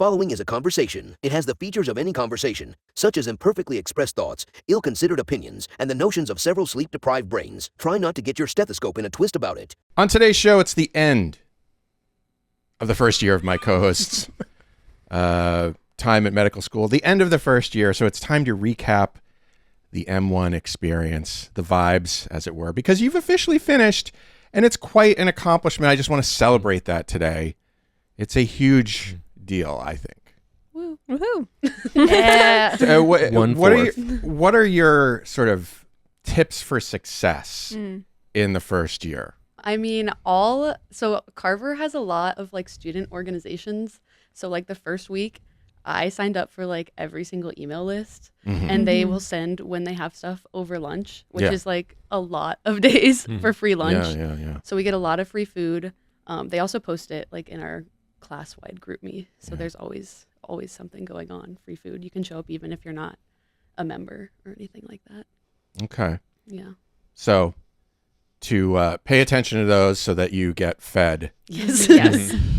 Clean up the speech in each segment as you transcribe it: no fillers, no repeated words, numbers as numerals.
following is a conversation. It has the features of any conversation, such as imperfectly expressed thoughts, ill-considered opinions, and the notions of several sleep-deprived brains. Try not to get your stethoscope in a twist about it. On today's show, it's the end of the first year of my co-host's time at medical school. The end of the first year, so it's time to recap the M1 experience, the vibes, as it were, because you've officially finished, and it's quite an accomplishment. I just want to celebrate that today. It's a huge deal, I think. Woo. Woohoo. Yeah. What are your sort of tips for success in the first year? I mean, so Carver has a lot of like student organizations. So like the first week, I signed up for like every single email list, and they will send when they have stuff over lunch, which is like a lot of days for free lunch. Yeah. So we get a lot of free food. They also post it like in our class-wide group me. So there's always something going on, free food. You can show up even if you're not a member or anything like that. Okay. Yeah. So to pay attention to those so that you get fed Yes.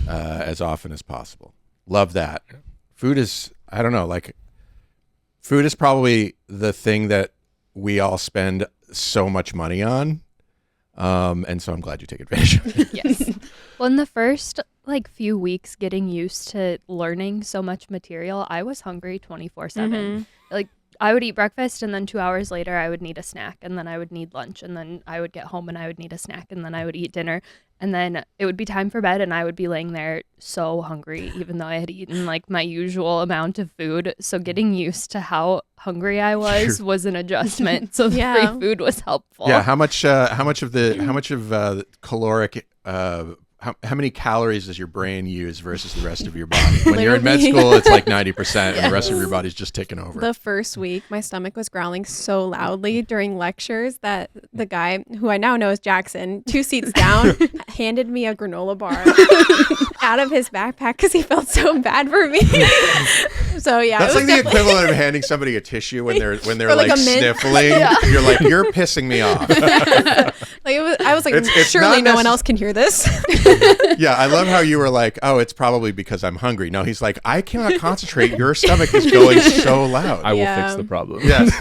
as often as possible. Love that. Food is, I don't know, like food is probably the thing that we all spend so much money on. And so I'm glad you take advantage of it. Yes. Well, in the first few weeks getting used to learning so much material, I was hungry 24/7. Like I would eat breakfast and then 2 hours later I would need a snack, and then I would need lunch, and then I would get home and I would need a snack, and then I would eat dinner, and then it would be time for bed and I would be laying there so hungry even though I had eaten like my usual amount of food. So getting used to how hungry I was an adjustment. So the free food was helpful. Yeah, how much of caloric how many calories does your brain use versus the rest of your body? When you're in med school, it's like 90%, and the rest of your body's just taking over. The first week, my stomach was growling so loudly during lectures that the guy, who I now know is Jackson, 2 seats down, handed me a granola bar out of his backpack because he felt so bad for me. So yeah, that's like the equivalent of handing somebody a tissue when they're like sniffling. You're like, you're pissing me off. I was like, surely no one else can hear this. Yeah, I love how you were like, oh, it's probably because I'm hungry. No, he's like, I cannot concentrate. Your stomach is going so loud. I will fix the problem. Yes.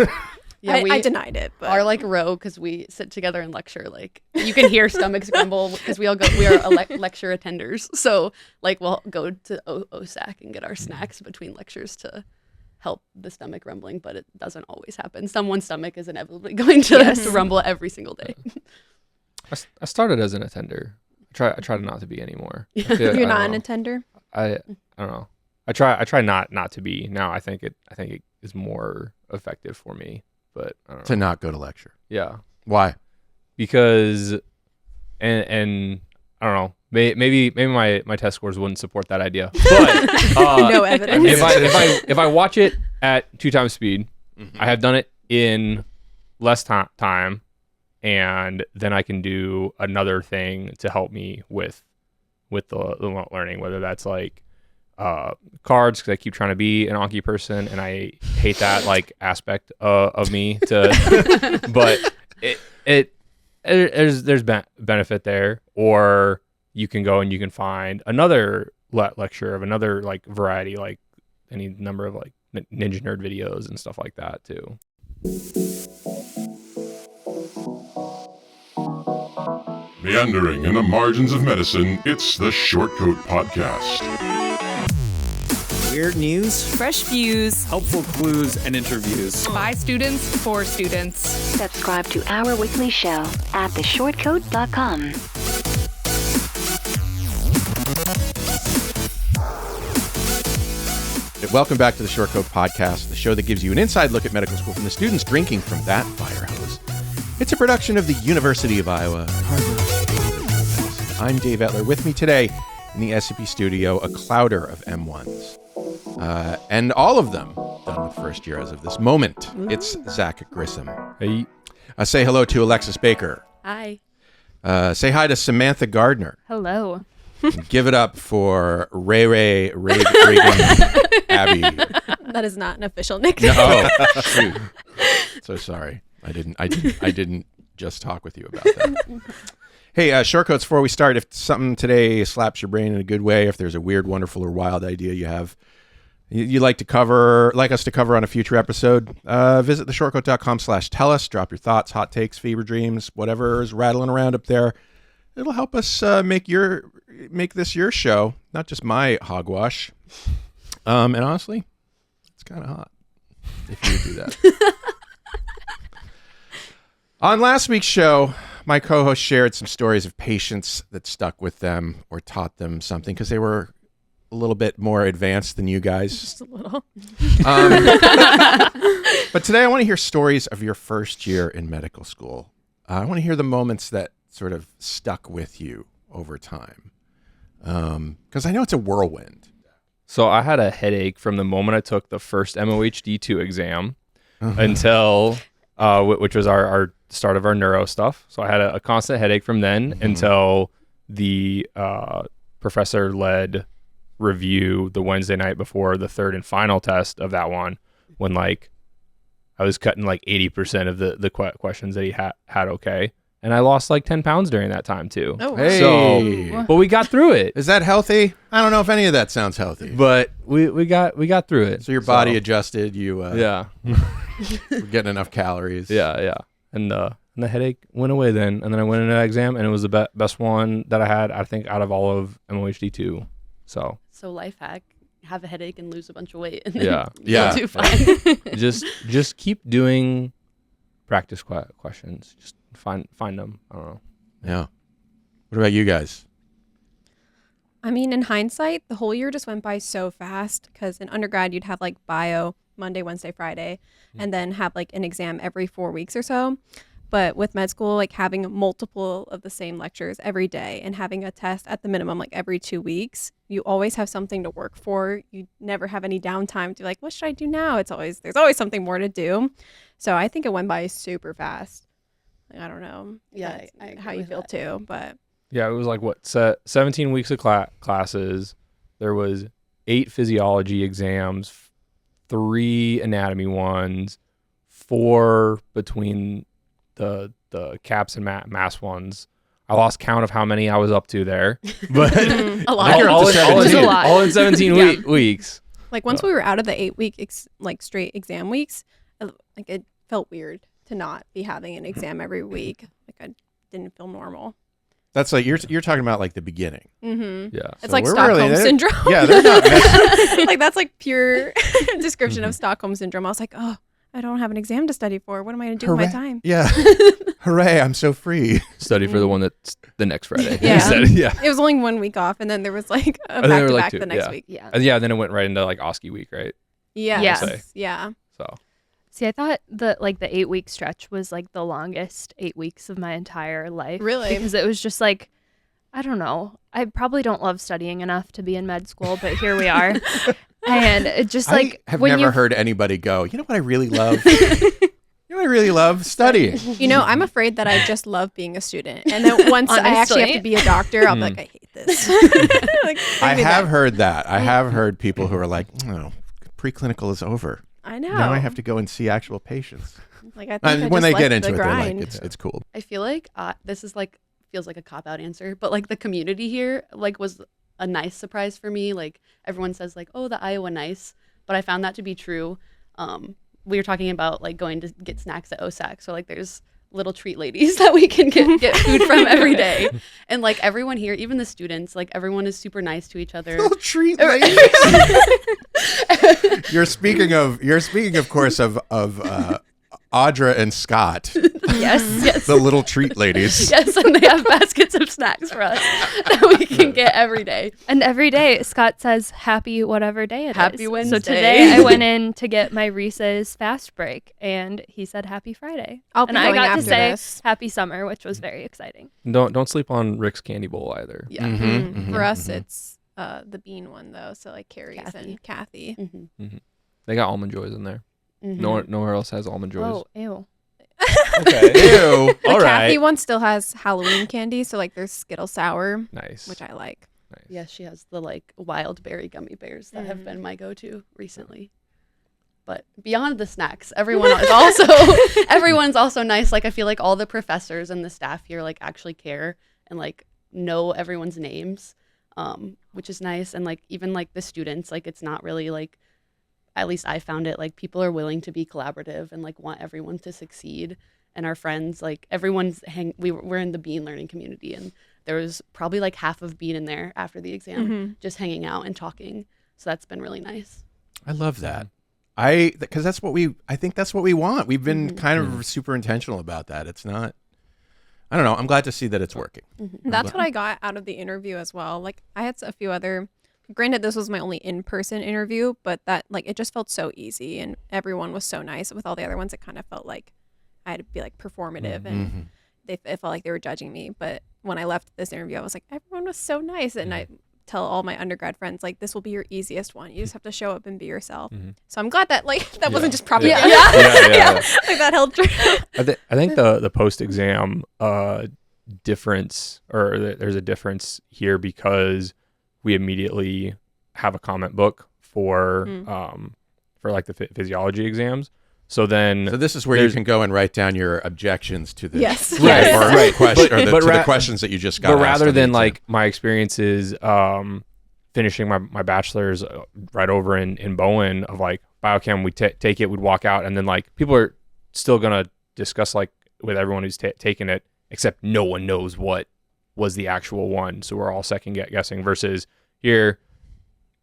Yeah, I denied it. But our row, because we sit together and lecture, like you can hear stomachs grumble because we are lecture attenders. So we'll go to OSAC and get our snacks between lectures to help the stomach rumbling, but it doesn't always happen. Someone's stomach is inevitably going to rumble every single day. I started as an attender. I try not to be anymore. You're not an attender? I don't know. I try not to be. Now I think it is more effective for me, but I don't know. To not go to lecture. Yeah. Why? Because and I don't know. Maybe my test scores wouldn't support that idea. But no evidence. If I watch it at 2 times speed, I have done it in less time. And then I can do another thing to help me with the learning, whether that's like cards, because I keep trying to be an Anki person, and I hate that aspect of me. But there's benefit there, or you can go and you can find another lecture of another variety, like any number of Ninja Nerd videos and stuff like that too. Meandering in the margins of medicine, it's the Shortcoat Podcast. Weird news, fresh views, helpful clues, and interviews. By students, for students. Subscribe to our weekly show at theshortcoat.com. Welcome back to the Shortcoat Podcast, the show that gives you an inside look at medical school from the students drinking from that fire hose. It's a production of the University of Iowa, Carver. I'm Dave Etler. With me today in the SCP studio, a clouder of M1s. And all of them done with first year as of this moment. It's Zach Grissom. Hey. Say hello to Alexis Baker. Hi. Say hi to Samantha Gardner. Hello. Give it up for Raegen Abbey. That is not an official nickname. No. Shoot. So sorry. I didn't just talk with you about that. Hey, shortcoats, before we start, if something today slaps your brain in a good way, if there's a weird, wonderful, or wild idea you have, you'd like us to cover on a future episode, visit theshortcoat.com/tell us. Drop your thoughts, hot takes, fever dreams, whatever is rattling around up there. It'll help us make this your show, not just my hogwash. And honestly, it's kind of hot if you would do that. On last week's show, my co-host shared some stories of patients that stuck with them or taught them something because they were a little bit more advanced than you guys. Just a little. But today I want to hear stories of your first year in medical school. I want to hear the moments that sort of stuck with you over time. Because I know it's a whirlwind. So I had a headache from the moment I took the first MOHD2 exam until, which was our start of our neuro stuff. So I had a constant headache from then until the professor-led review the Wednesday night before the third and final test of that one, when like I was cutting like 80% of the questions that he had okay. And I lost like 10 pounds during that time too. Oh, Hey. So, but we got through it. Is that healthy? I don't know if any of that sounds healthy. But we got through it. So your body adjusted. You yeah. were getting enough calories. Yeah. And the headache went away then. And then I went into that exam and it was the best one that I had, I think, out of all of MOHD2. So life hack: have a headache and lose a bunch of weight, and then yeah. you'll do fine. just keep doing practice questions. Just find them. I don't know. Yeah. What about you guys? I mean, in hindsight, the whole year just went by so fast because in undergrad, you'd have like bio Monday, Wednesday, Friday, and then have like an exam every 4 weeks or so. But with med school, like having multiple of the same lectures every day and having a test at the minimum like every 2 weeks, you always have something to work for. You never have any downtime to be like, what should I do now? There's always something more to do. So I think it went by super fast. Like, I don't know. Yeah, I how you feel too, but Yeah, it was like 17 weeks of classes. There was 8 physiology exams, 3 anatomy ones, 4 between the caps and mass ones. I lost count of how many I was up to there, but A lot. all in 17 weeks. like once we were out of the 8-week straight exam weeks, like it felt weird to not be having an exam every week. Like I didn't feel normal. That's like you're talking about like the beginning. Mm-hmm. Yeah, It's So like we're Stockholm really- syndrome. Yeah, they're not messing. Like that's like pure description of Stockholm syndrome. I was like, oh, I don't have an exam to study for. What am I going to do with my time? Yeah. Hooray, I'm so free. study for the one that's the next Friday. Yeah. Instead. Yeah. It was only 1 week off, and then there was like a And then there were, like, back-to-back 2, the next yeah. week. Yeah. And yeah, then it went right into like OSCE week, right? Yeah. Yes. Yeah. So See, I thought the 8-week stretch was like the longest 8 weeks of my entire life. Really? Because it was just like, I don't know. I probably don't love studying enough to be in med school, but here we are. And it just like I have when never you heard anybody go, you know what I really love? You know what I really love? Studying. You know, I'm afraid that I just love being a student. And then once I actually have Honestly. to be a doctor, I'll be like, I hate this. Like, I bring me have back. heard that. I have heard people who are like, oh, preclinical is over. I know. Now I have to go and see actual patients. Like, I think I When just they like get the into it, they're like, grind. it's cool. I feel like this is like feels like a cop-out answer, but like the community here like was a nice surprise for me. Like everyone says like, oh, the Iowa nice, but I found that to be true. We were talking about like going to get snacks at OSAC, so like there's little treat ladies that we can get food from every day, and like everyone here, even the students, like everyone is super nice to each other. Little treat ladies. You're speaking of course of Audra and Scott, yes, the little treat ladies. yes, and they have baskets of snacks for us that we can get every day. and every day Scott says happy whatever day it is. Happy So Wednesday. today I went in to get my Reese's fast break and he said happy Friday. I'll be and I going got to after say this. happy summer, which was very exciting. don't sleep on Rick's candy bowl either. Yeah. Mhm, For mhm, us, mhm. it's the bean one, though. So, like, Carrie's Kathy. and Kathy. Mm-hmm. They got almond joys in there. Nowhere else has almond joys. Oh, ew. Okay. Ew. The All Kathy right. one still has Halloween candy. So, like, there's Skittle Sour, Nice. which I like. Nice. Yeah, she has the like wild berry gummy bears that have been my go-to recently. But beyond the snacks, everyone's also nice. Like I feel like all the professors and the staff here like actually care and like know everyone's names, which is nice. And like even like the students, like it's not really like, at least I found it, like people are willing to be collaborative and like want everyone to succeed. And our friends, like everyone's we're in the Bean learning community, and there was probably like half of Bean in there after the exam, just hanging out and talking. So that's been really nice. I love that. Because I think that's what we want. We've been kind of super intentional about that. It's not, I don't know. I'm glad to see that it's working. That's what I got out of the interview as well. Like I had a few other, granted this was my only in-person interview, but that like, it just felt so easy and everyone was so nice. With all the other ones, it kind of felt like I had to be like performative and it felt like they were judging me. But when I left this interview, I was like, everyone was so nice. And I tell all my undergrad friends, like, this will be your easiest one. You just have to show up and be yourself. So I'm glad that like that wasn't just propaganda. Like that held true. I think the post-exam difference, or there's a difference here because we immediately have a comment book for like the physiology exams. So this is where you can go and write down your objections to the the questions that you just got. But rather than like my experiences finishing my bachelor's right over in Bowen of like biochem, we take it, we'd walk out, and then like people are still gonna discuss like with everyone who's taken it, except no one knows what was the actual one. So we're all second guessing. Versus here,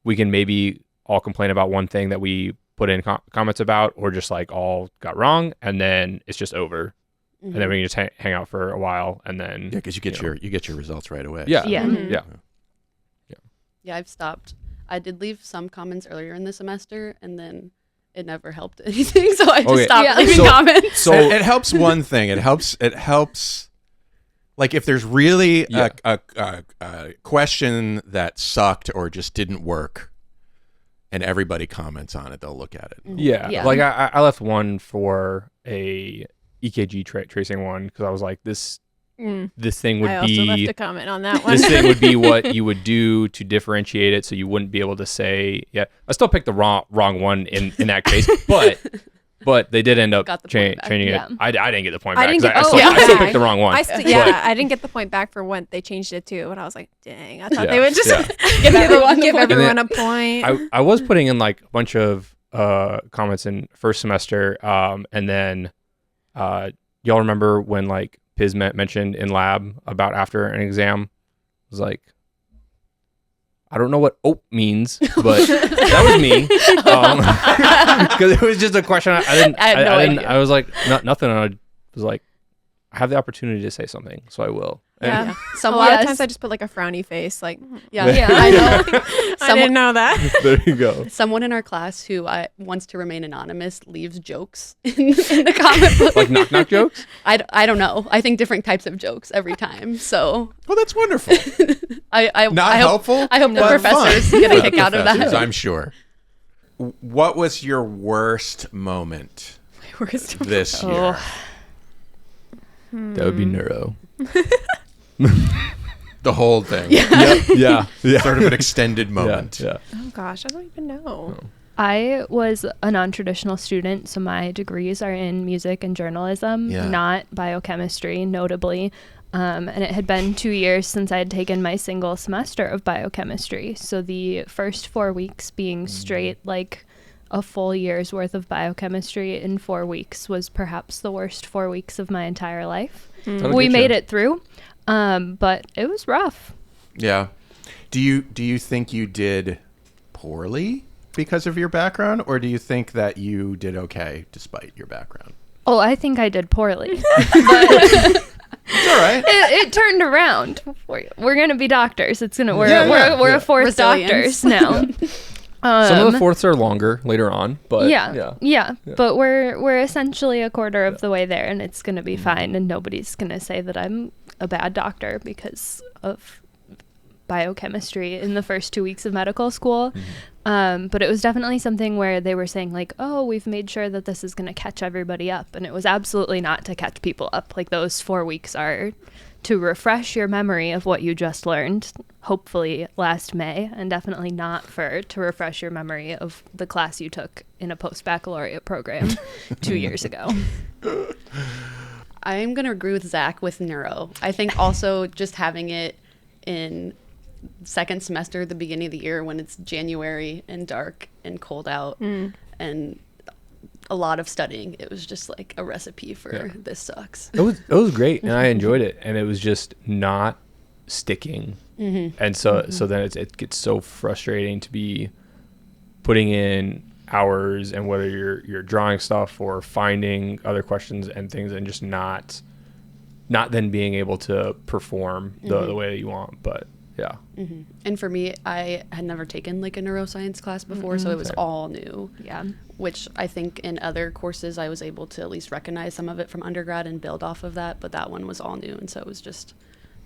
we can maybe all complain about one thing that we put in comments about, or just like all got wrong, and then it's just over, and then we can just hang out for a while, and then because you get your results right away. Yeah. I've stopped. I did leave some comments earlier in the semester, and then it never helped anything, so I just stopped leaving comments. So it helps one thing. It helps. Like if there's really a question that sucked or just didn't work, and everybody comments on it, they'll look at it. Yeah. Like I left one for a EKG tracing one because I was like, this thing would I also left a comment on that one. This thing would be what you would do to differentiate it, so you wouldn't be able to say, I still picked the wrong one in that case, but they did end up changing it. I didn't get the point back. I still picked the wrong one. I didn't get the point back for when they changed it too. And I was like, dang, I thought they would just give everyone a point. I was putting in like a bunch of comments in first semester. And then y'all remember when like Piz mentioned in lab about after an exam? It was like, I don't know what "ope" means, but that was me. Because it was just a question. I had no idea. I was like, nothing. And I was like, I have the opportunity to say something, so I will. Yeah. A lot of times I just put like a frowny face, like, I know. I didn't know that. There you go. Someone in our class who wants to remain anonymous leaves jokes in the comment book. Like knock jokes? I don't know. I think different types of jokes every time. So. Well, that's wonderful. Not helpful. I hope the professors get a kick out of that. I'm sure. What was your worst moment this year? That would be neuro. The whole thing. Yeah. Sort of an extended moment. Oh gosh, I don't even know. I was a non-traditional student, so my degrees are in music and journalism, not biochemistry, notably. And it had been 2 years since I had taken my single semester of biochemistry. So the first 4 weeks being straight, like a full year's worth of biochemistry in 4 weeks, was perhaps the worst 4 weeks of my entire life. We made it through, but it was rough. Yeah. Do you think you did poorly because of your background, or do you think that you did okay despite your background? Oh, I think I did poorly. It's all right. It turned around. We're gonna be doctors. We're a fourth doctors now. Some of the fourths are longer later on, but yeah. But we're essentially a quarter of the way there, and it's gonna be fine. And nobody's gonna say that I'm a bad doctor because of biochemistry in the first 2 weeks of medical school. But it was definitely something where they were saying like, oh, we've made sure that this is going to catch everybody up. And it was absolutely not to catch people up. Like those 4 weeks are to refresh your memory of what you just learned, hopefully last May, and definitely not to refresh your memory of the class you took in a post-baccalaureate program 2 years ago. I'm going to agree with Zach with neuro. I think also just having it in second semester, the beginning of the year when it's January and dark and cold out and a lot of studying, it was just like a recipe for this sucks. It was great, and I enjoyed it, and it was just not sticking. And so then it gets so frustrating to be putting in hours, and whether you're drawing stuff or finding other questions and things, and just not then being able to perform the way that you want. But yeah. And for me, I had never taken like a neuroscience class before, so it was all new. Yeah. Which I think in other courses I was able to at least recognize some of it from undergrad and build off of that, but that one was all new, and so it was just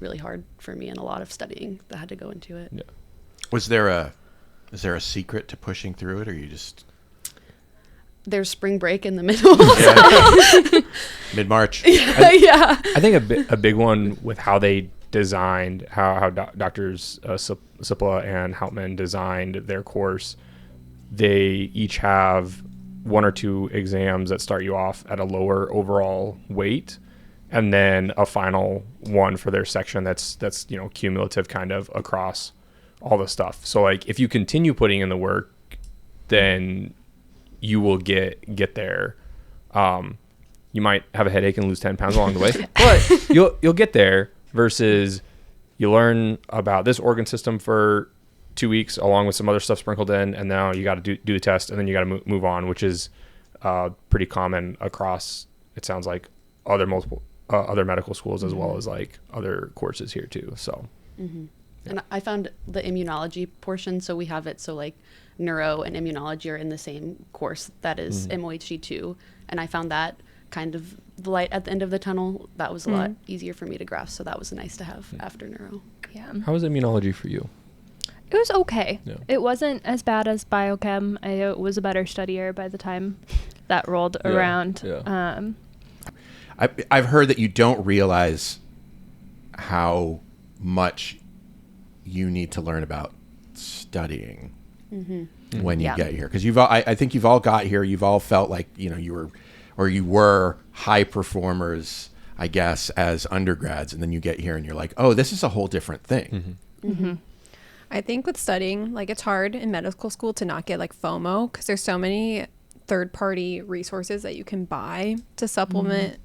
really hard for me and a lot of studying that had to go into it. Yeah. Is there a secret to pushing through it, or you just... There's spring break in the middle. Mid-March. Yeah. I think a big one with how they designed, how Doctors Sipla and Houtman designed their course, they each have one or two exams that start you off at a lower overall weight, and then a final one for their section that's cumulative kind of across all the stuff. So like if you continue putting in the work, then you will get there. You might have a headache and lose 10 pounds along the way, but you'll get there, versus you learn about this organ system for 2 weeks along with some other stuff sprinkled in, and now you got to do the test, and then you got to move on, which is pretty common across, it sounds like, other medical schools as well as like other courses here too. So and I found the immunology portion, so we have it so like neuro and immunology are in the same course, that is MOHG2, and I found that kind of the light at the end of the tunnel. That was a lot easier for me to grasp, so that was nice to have after neuro. Yeah. how was immunology for you? It was okay. Yeah. It wasn't as bad as biochem. I was a better studier by the time that rolled around. Yeah. I've heard that you don't realize how much you need to learn about studying when you get here, because I think you've all got here. You've all felt like you were high performers, I guess, as undergrads, and then you get here and you're like, oh, this is a whole different thing. I think with studying, like, it's hard in medical school to not get like FOMO, because there's so many third-party resources that you can buy to supplement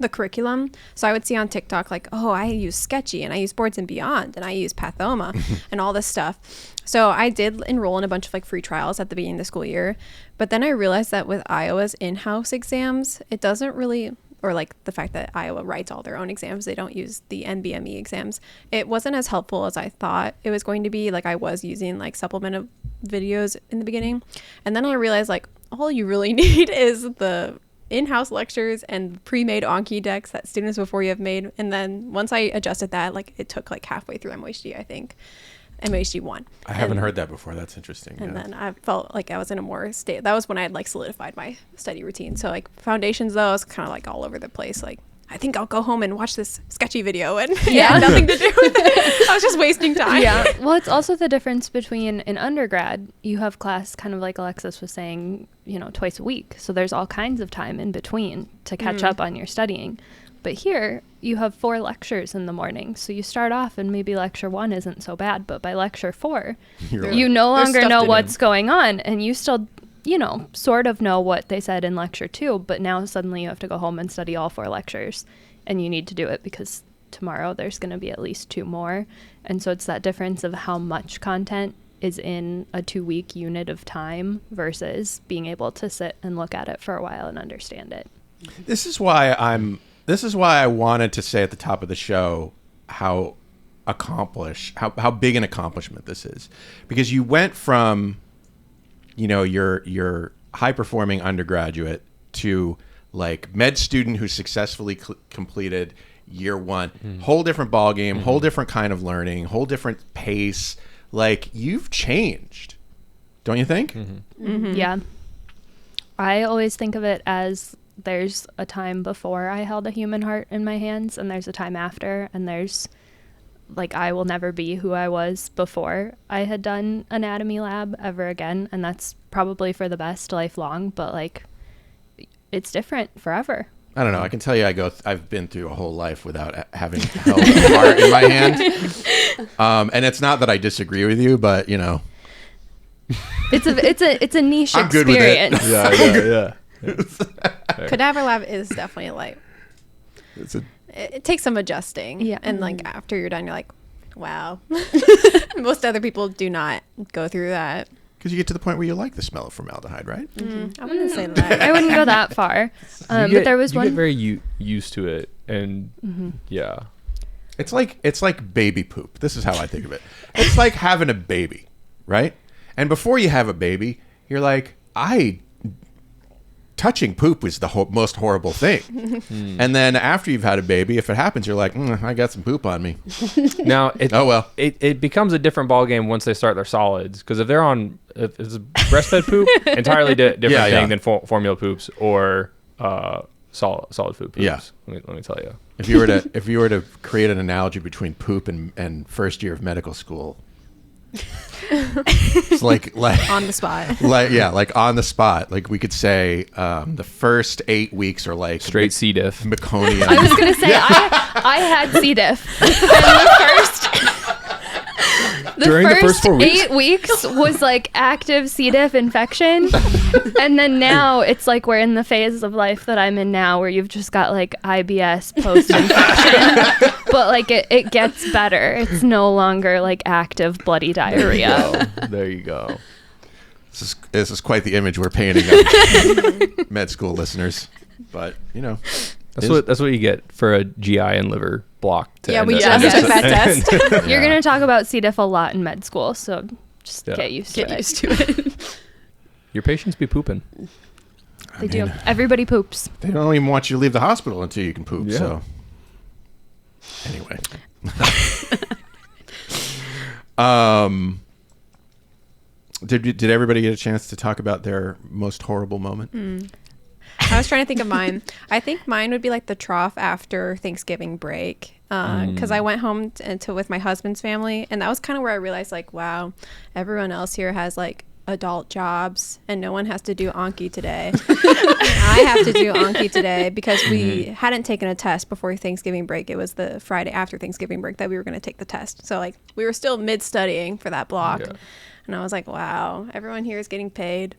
the curriculum. So I would see on TikTok like, oh, I use Sketchy, and I use Boards and Beyond, and I use Pathoma and all this stuff. So I did enroll in a bunch of like free trials at the beginning of the school year, but then I realized that with Iowa's in-house exams, it doesn't really, or like the fact that Iowa writes all their own exams, they don't use the NBME exams. It wasn't as helpful as I thought it was going to be. Like, I was using like supplemental videos in the beginning, and then I realized like all you really need is the in-house lectures and pre-made Anki decks that students before you have made. And then once I adjusted that, like, it took like halfway through MOHG, I think. MOHG 1. I haven't heard that before. That's interesting. And then I felt like I was in a more state. That was when I had like solidified my study routine. So like foundations, though, I was kind of like all over the place. Like, I think I'll go home and watch this Sketchy video, and it had nothing to do with it. I was just wasting time. Yeah. Well, it's also the difference between an undergrad, you have class kind of like Alexis was saying, twice a week. So there's all kinds of time in between to catch up on your studying. But here you have 4 lectures in the morning. So you start off and maybe lecture 1 isn't so bad, but by lecture 4, you no longer know what's going on, and you still, sort of know what they said in lecture 2, but now suddenly you have to go home and study all 4 lectures, and you need to do it because tomorrow there's going to be at least 2 more. And so it's that difference of how much content is in a 2-week unit of time versus being able to sit and look at it for a while and understand it. This is why I wanted to say at the top of the show how big an accomplishment this is, because you went from your high performing undergraduate to like med student who successfully completed year 1. Whole different ball game, whole different kind of learning, whole different pace. Like, you've changed, don't you think? Yeah. I always think of it as there's a time before I held a human heart in my hands, and there's a time after, and there's like, I will never be who I was before I had done anatomy lab ever again, and that's probably for the best lifelong, but like, it's different forever. I don't know. I can tell you, I've been through a whole life without having held a heart in my hand. And it's not that I disagree with you, but you know, it's a niche I'm good with it. experience. Yeah. Cadaver lab is definitely like it takes some adjusting. Yeah. And like after you're done, you're like, wow. Most other people do not go through that. because you get to the point where you like the smell of formaldehyde, right? I wouldn't say that. I wouldn't go that far. But there was you one. get very used to it, and yeah. It's like baby poop. This is how I think of it. It's like having a baby, right? And before you have a baby, you're like, touching poop is the most horrible thing. And then after you've had a baby, if it happens, you're like, I got some poop on me. Now, it becomes a different ballgame once they start their solids. Because if it's breastfed poop, entirely different thing than formula poops or solid food poops. Yeah. Let me tell you. If you were to create an analogy between poop and first year of medical school, it's like On the spot. like on the spot. Like we could say the first 8 weeks are like Straight C. diff. meconium. I was gonna say I had C. diff, and During the first 4 weeks? 8 weeks was like active C. diff infection, and then now it's like we're in the phase of life that I'm in now, where you've just got like IBS post infection, but like it gets better. It's no longer like active bloody diarrhea. There you go. This is quite the image we're painting of med school listeners, but you know. That's what you get for a GI and liver block. We just took that test. You're gonna talk about C. diff a lot in med school, so just get used to it. Your patients be pooping. They do. Everybody poops. They don't even want you to leave the hospital until you can poop. Yeah. So anyway, did everybody get a chance to talk about their most horrible moment? I was trying to think of mine. I think mine would be like the trough after Thanksgiving break, because I went home with my husband's family, and that was kind of where I realized, like, wow, everyone else here has like adult jobs, and no one has to do Anki today. I have to do Anki today because we hadn't taken a test before Thanksgiving break. It was the Friday after Thanksgiving break that we were going to take the test. So like we were still mid-studying for that block. Yeah. And I was like, wow, everyone here is getting paid.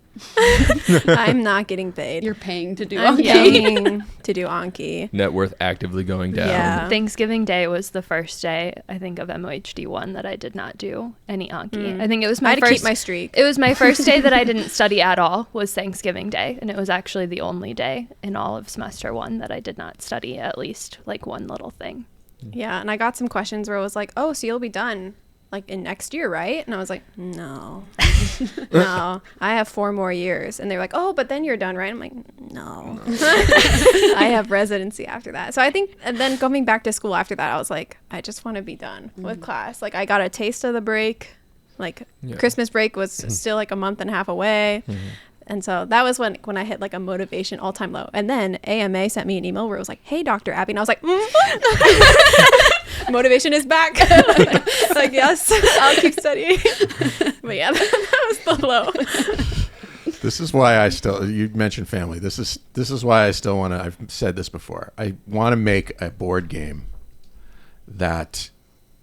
I'm not getting paid. You're paying to do I'm Anki. paying to do Anki. Net worth actively going down. Yeah. Thanksgiving Day was the first day, I think, of MOHD 1 that I did not do any Anki. I think it was my I had first. to keep my streak. It was my first day that I didn't study at all, was Thanksgiving Day. And it was actually the only day in all of semester 1 that I did not study at least like one little thing. Yeah. And I got some questions where it was like, oh, so you'll be done like in next year, right? And I was like, no, I have 4 more years. And they're like, oh, but then you're done, right? I'm like, no. I have residency after that. So I think, and then coming back to school after that, I was like, I just want to be done with class. Like I got a taste of the break. Like Christmas break was still like a month and a half away. And so that was when I hit like a motivation all-time low. And then AMA sent me an email where it was like, hey, Dr. Abbey. And I was like, motivation is back. Like, yes, I'll keep studying. But yeah, that was the low. This is why you mentioned family. This is why I still want to, I've said this before. I want to make a board game that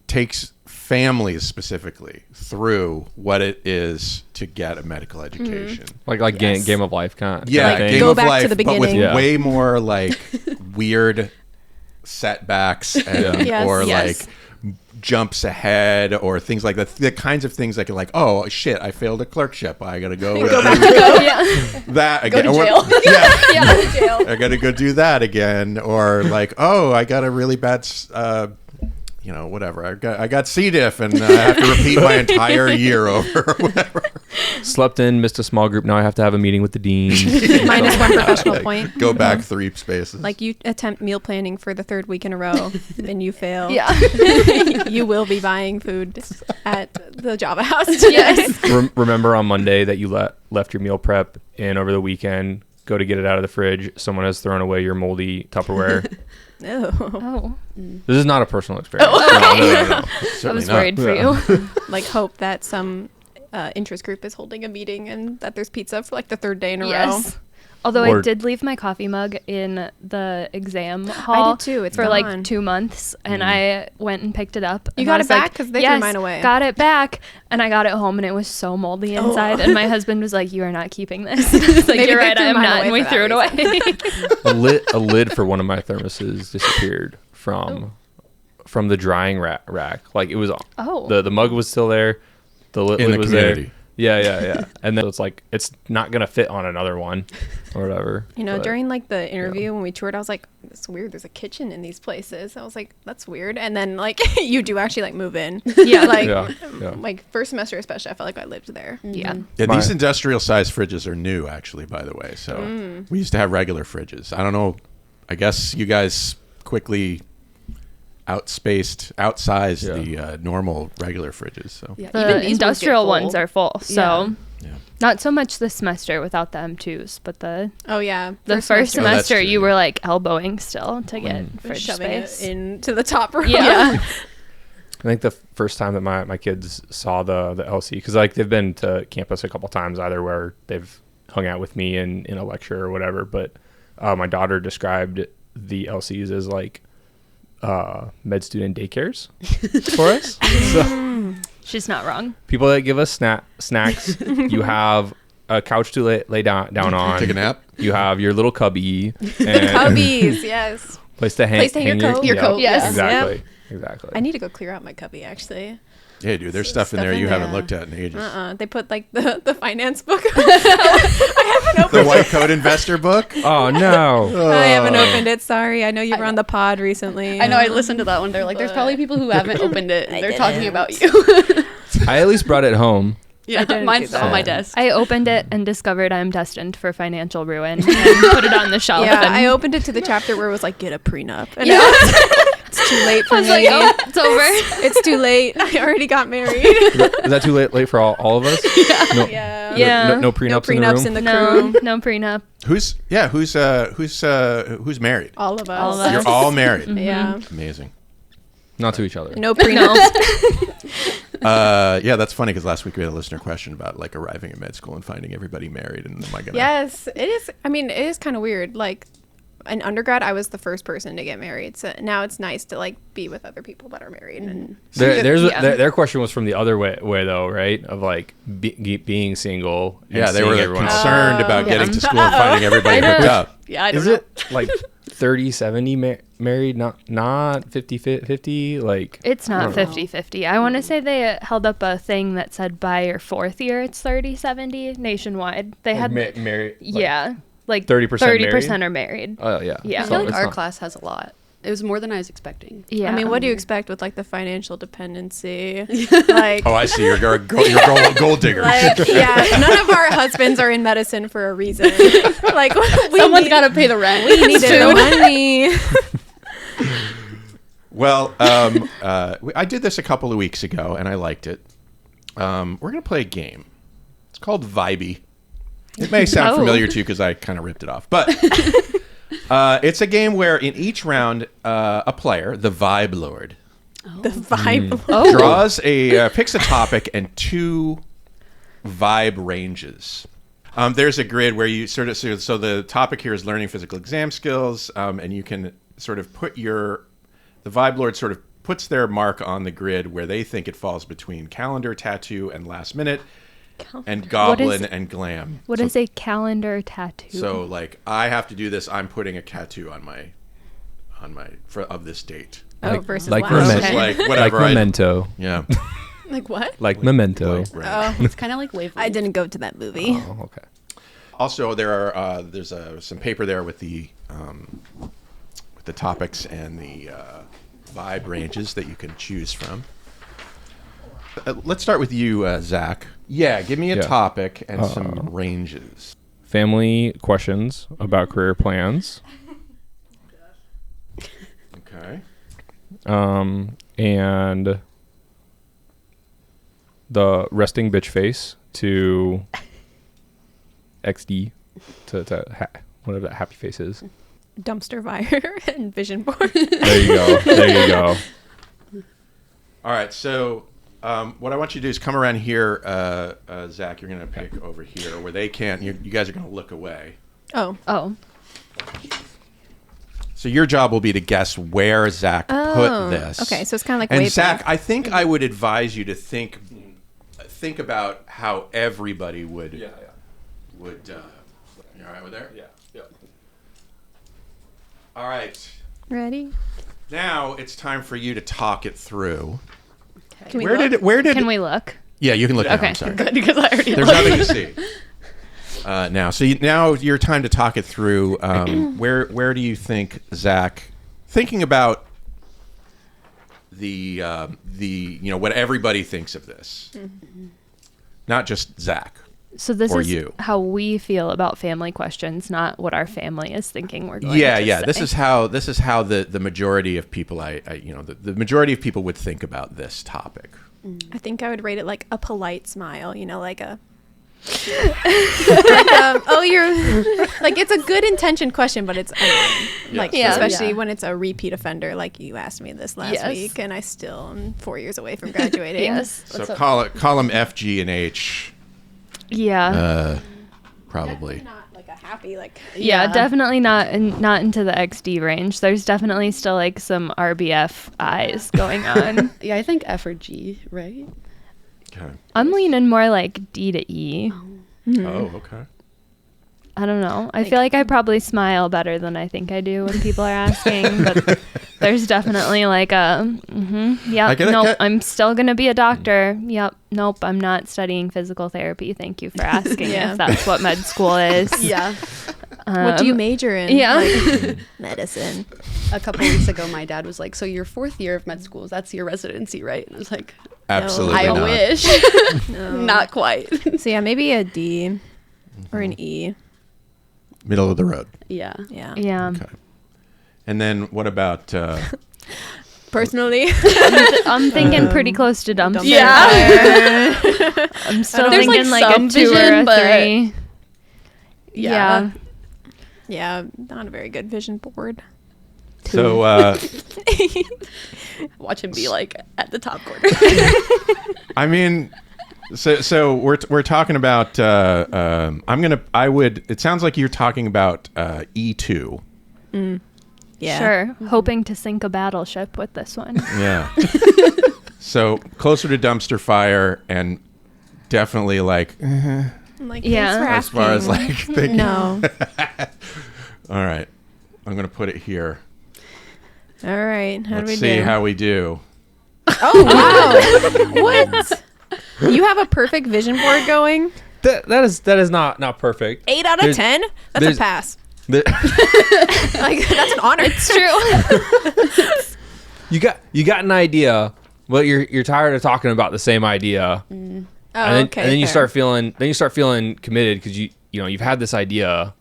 takes families specifically through what it is to get a medical education. Like game of life kind of yeah, thing. Game Go of back life, to the but with beginning. way more like weird setbacks and, or like jumps ahead or things like that. The kinds of things that are like, oh shit, I failed a clerkship. I gotta go back to go. that again. Go to jail. Go to jail. I gotta go do that again. Or like, oh, I got a really bad whatever. I got C. diff and I have to repeat my entire year over or whatever. Slept in, missed a small group. Now I have to have a meeting with the dean. Minus 1 professional point. Go back 3 spaces. Like you attempt meal planning for the 3rd week in a row and you fail. Yeah. You will be buying food at the Java House. Yes. Remember on Monday that you left your meal prep in over the weekend, go to get it out of the fridge. Someone has thrown away your moldy Tupperware. Oh. This is not a personal experience. Oh, okay. No. I was worried for you. Like hope that some interest group is holding a meeting and that there's pizza for like the 3rd day in a row. Although Or- I did leave my coffee mug in the exam hall too. It's for gone. like 2 months, and I went and picked it up. You and got I it was like, back? 'Cause they threw yes, mine away. got it back, and I got it home, and it was so moldy inside. And my husband was like, "You are not keeping this." I was like, Maybe "You're they right, threw I am mine not," away and we for threw it that away. A lid for one of my thermoses disappeared from the drying rack. Like it was Oh. the mug was still there, the lid In the was community. there. Yeah. And then it's like it's not gonna fit on another one or whatever. You know, But- during like the interview when we toured, I was like, "It's weird. There's a kitchen in these places." I was like, "That's weird." And then like you do actually like move in. Yeah. Like Yeah. like first semester especially, I felt like I lived there. Yeah. Yeah, My- these industrial sized fridges are new, actually, by the way. So we used to have regular fridges. I don't know. I guess you guys quickly outsized the normal regular fridges. So Yeah, The these industrial ones ones get are full, so Yeah. not so much this semester without the M2s, but the Oh yeah, first Oh, that's semester true, you yeah. were like elbowing still to get full. fridge Shoving space. it into the top row. Yeah. I think the first time that my kids saw the LC, because like they've been to campus a couple times, either where they've hung out with me in a lecture or whatever. But my daughter described the LCs as like med student daycares for us. So She's not wrong. people that give us snacks, you have a couch to lay down on. Take a nap. You have your little cubby and Cubbies, yes. place to hang, Place to hang your coat. Your coat, yes. Exactly. I need to go clear out my cubby actually. Yeah, dude, there's stuff in Stuff there in you haven't there. looked at in ages. They put like the finance book. I haven't The opened White Coat Investor book. Oh no. I haven't opened it. Sorry. I know you were on the pod recently. I know. I listened to that one. They're like, there's probably people who haven't opened it. And they're talking about you. I at least brought it home. Yeah, didn't mine's do on my that. desk. I opened it and discovered I'm destined for financial ruin and put it on the shelf. Yeah, and I opened it to the chapter where it was like, get a prenup. And Yeah. it's too late for I was me. like, oh, it's over. It's too late. I already got married. Is that too late for all of us? No, Yeah. Yeah. no prenups, No prenups in the room. in the No, crew. no prenup. Who's married? All of us. All of us. You're all married. Yeah. Amazing. Not to each other. No prenups. Yeah, that's funny because last week we had a listener question about like arriving at med school and finding everybody married, and am I gonna? Yes, it is. I mean, it is kind of weird. Like, in undergrad, I was the first person to get married. So now it's nice to like be with other people that are married. And Their question was from the other way though, right? Of like being single. And Yeah, they seeing were like, everyone else. concerned about getting to school and finding everybody hooked up. Yeah, I don't Is know. it like 30-70 married, not 50-50? Like It's I not don't know. 50-50. I want to say they held up a thing that said by your fourth year it's 30-70 nationwide. They had married. yeah, like 30% 30% are married. Oh yeah. Yeah. I So feel like it's our not- class has a lot. It was more than I was expecting. Yeah. I mean, what do you expect with like the financial dependency? Like, Oh, I see. You're gold digger. like, yeah, none of our husbands are in medicine for a reason. Like, Someone's got to pay the rent. we needed the money. Well, I did this a couple of weeks ago, and I liked it. We're going to play a game. It's called Vibey. It may sound Oh. familiar to you because I kind of ripped it off. But it's a game where in each round, a player, the Vibe Lord, The vibe. draws picks a topic and 2 vibe ranges. There's a grid where you sort of so the topic here is learning physical exam skills, and you can sort of put the Vibe Lord sort of puts their mark on the grid where they think it falls between calendar, tattoo, and last minute, and goblin and glam. What is a calendar tattoo? So like I have to do this. I'm putting a tattoo on my of this date. Oh, versus like last. Memento. It's like Like whatever. Memento. Yeah. Like what? Like Memento. Right. It's kind of like wave. I didn't go to that movie. Oh, okay. Also, there's some paper there with the topics and the vibe ranges that you can choose from. Let's start with you, Zach. Yeah, give me a topic and some ranges. Family questions about career plans. Okay. And the resting bitch face to XD to whatever that happy face is. Dumpster fire and vision board. There you go. There you go. All right. So, what I want you to do is come around here, Zach. You're going to pick over here where they can't. You guys are going to look away. Oh. So your job will be to guess where Zach put this. Okay, so it's kind of like And wavelength. Zach, I think I would advise you to think about how everybody would. Yeah. Would. You all right with there? Yeah. All right. Ready? Now it's time for you to talk it through. Can we Where look? did it? Where did? Can we look? Yeah, you can look. Now, Okay. I'm sorry. Good, because I already There's looked. nothing to see. Now, so now your time to talk it through. Where do you think, Zach, thinking about the what everybody thinks of this, not just Zach. So this or is you. how we feel about family questions, not what our family is thinking we're going Yeah, to yeah. say. This is how the majority of people the majority of people would think about this topic. I think I would rate it like a polite smile, like a you're like, it's a good intention question, but it's annoying. Like, Yeah. especially Yeah. when it's a repeat offender. Like, you asked me this last Yes. week, and I still am 4 years away from graduating. Yes. So call them F, G, and H. Yeah. Probably. Not like a happy Yeah, definitely not into the XD range. There's definitely still like some RBF eyes going on. Yeah, I think F or G, right? Okay. I'm leaning more like D to E. Oh, okay. I don't know. I feel like I probably smile better than I think I do when people are asking, but there's definitely like a, I get it, nope, get- I'm still going to be a doctor. Yep, nope, I'm not studying physical therapy. Thank you for asking Yeah. if that's what med school is. Yeah. what do you major in? Yeah. Like, medicine. A couple weeks ago, my dad was like, "So your 4th year of med school, that's your residency, right?" And I was like, Absolutely "I not. wish, not quite." So yeah, maybe a D or an E. Middle of the road. Yeah. Yeah. Yeah. Okay. And then what about? Personally, I'm thinking pretty close to dumpster. Yeah. fire. I'm still There's, thinking like, like some a 2 or vision, a but- 3. Yeah. yeah, not a very good vision board. So Watch him be like at the top corner. I mean, so we're talking about. It sounds like you're talking about E2. Yeah. Sure. Hoping to sink a battleship with this one. Yeah. So closer to dumpster fire and definitely like I'm like, Yeah. thanks as for far as asking. like thinking. No. All right. I'm gonna put it here. All right. How do we Let's see do? how we do. Oh wow! What? You have a perfect vision board going? That is not perfect. 8 out of There's- 10? That's a there's- pass. The- Like, that's an honor. It's true. you got an idea, but you're tired of talking about the same idea. Oh, and then, okay. and then you fair. start feeling committed because you've had this idea.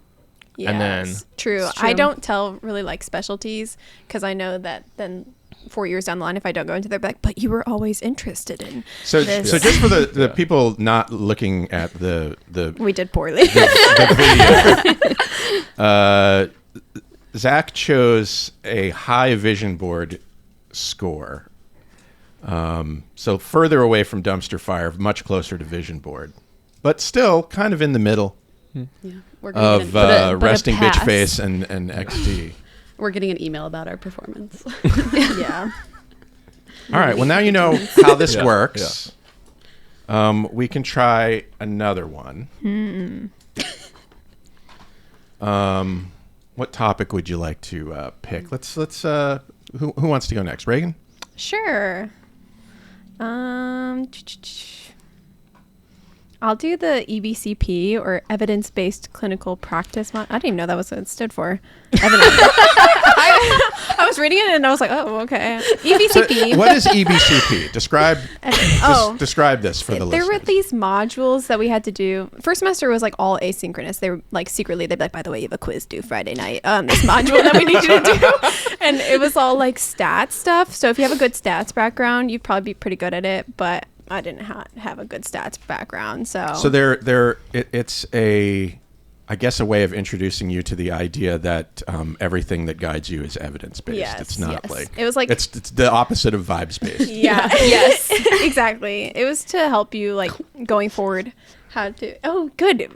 And then- Yes, true. It's I true. don't tell really like specialties because I know that then 4 years down the line, if I don't go into their like, but you were always interested in So this. so just for the people not looking at the We did poorly. the video, Zach chose a high vision board score. So further away from dumpster fire, much closer to vision board, but still kind of in the middle Yeah. We're getting of but a resting bitch pass. face and XD. we're getting an email about our performance. Yeah. All right. Well, now you know how this Yeah, works. We can try another one. What topic would you like to pick? Let's. Who wants to go next? Raegen? Sure. I'll do the EBCP or evidence-based clinical practice. I didn't even know that was what it stood for. Evidence. I was reading it and I was like, oh, okay. EBCP. What is EBCP? Describe. Oh. Describe this for the There were listeners. these modules that we had to do. First semester was like all asynchronous. They were like secretly, they'd be like, by the way, you have a quiz due Friday night. This module that we need you to do. And it was all like stats stuff. So if you have a good stats background, you'd probably be pretty good at it. But I didn't have a good stats background. So it's a, I guess, a way of introducing you to the idea that everything that guides you is evidence based. Yes, It's not yes. like It was like- it's the opposite of vibes based. yeah. Yes. Exactly. It was to help you like going forward How to? Oh, good.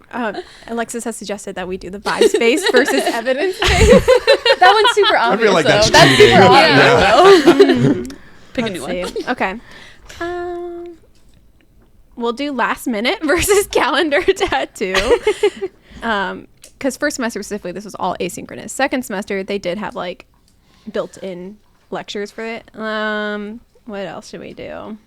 Alexis has suggested that we do the vibes-based versus evidence-based. That one's super obvious. I feel like that's That's cheating. super obvious. Pick a new one. Okay. We'll do last minute versus calendar tattoo. Because first semester specifically, this was all asynchronous. Second semester, they did have like built-in lectures for it. What else should we do?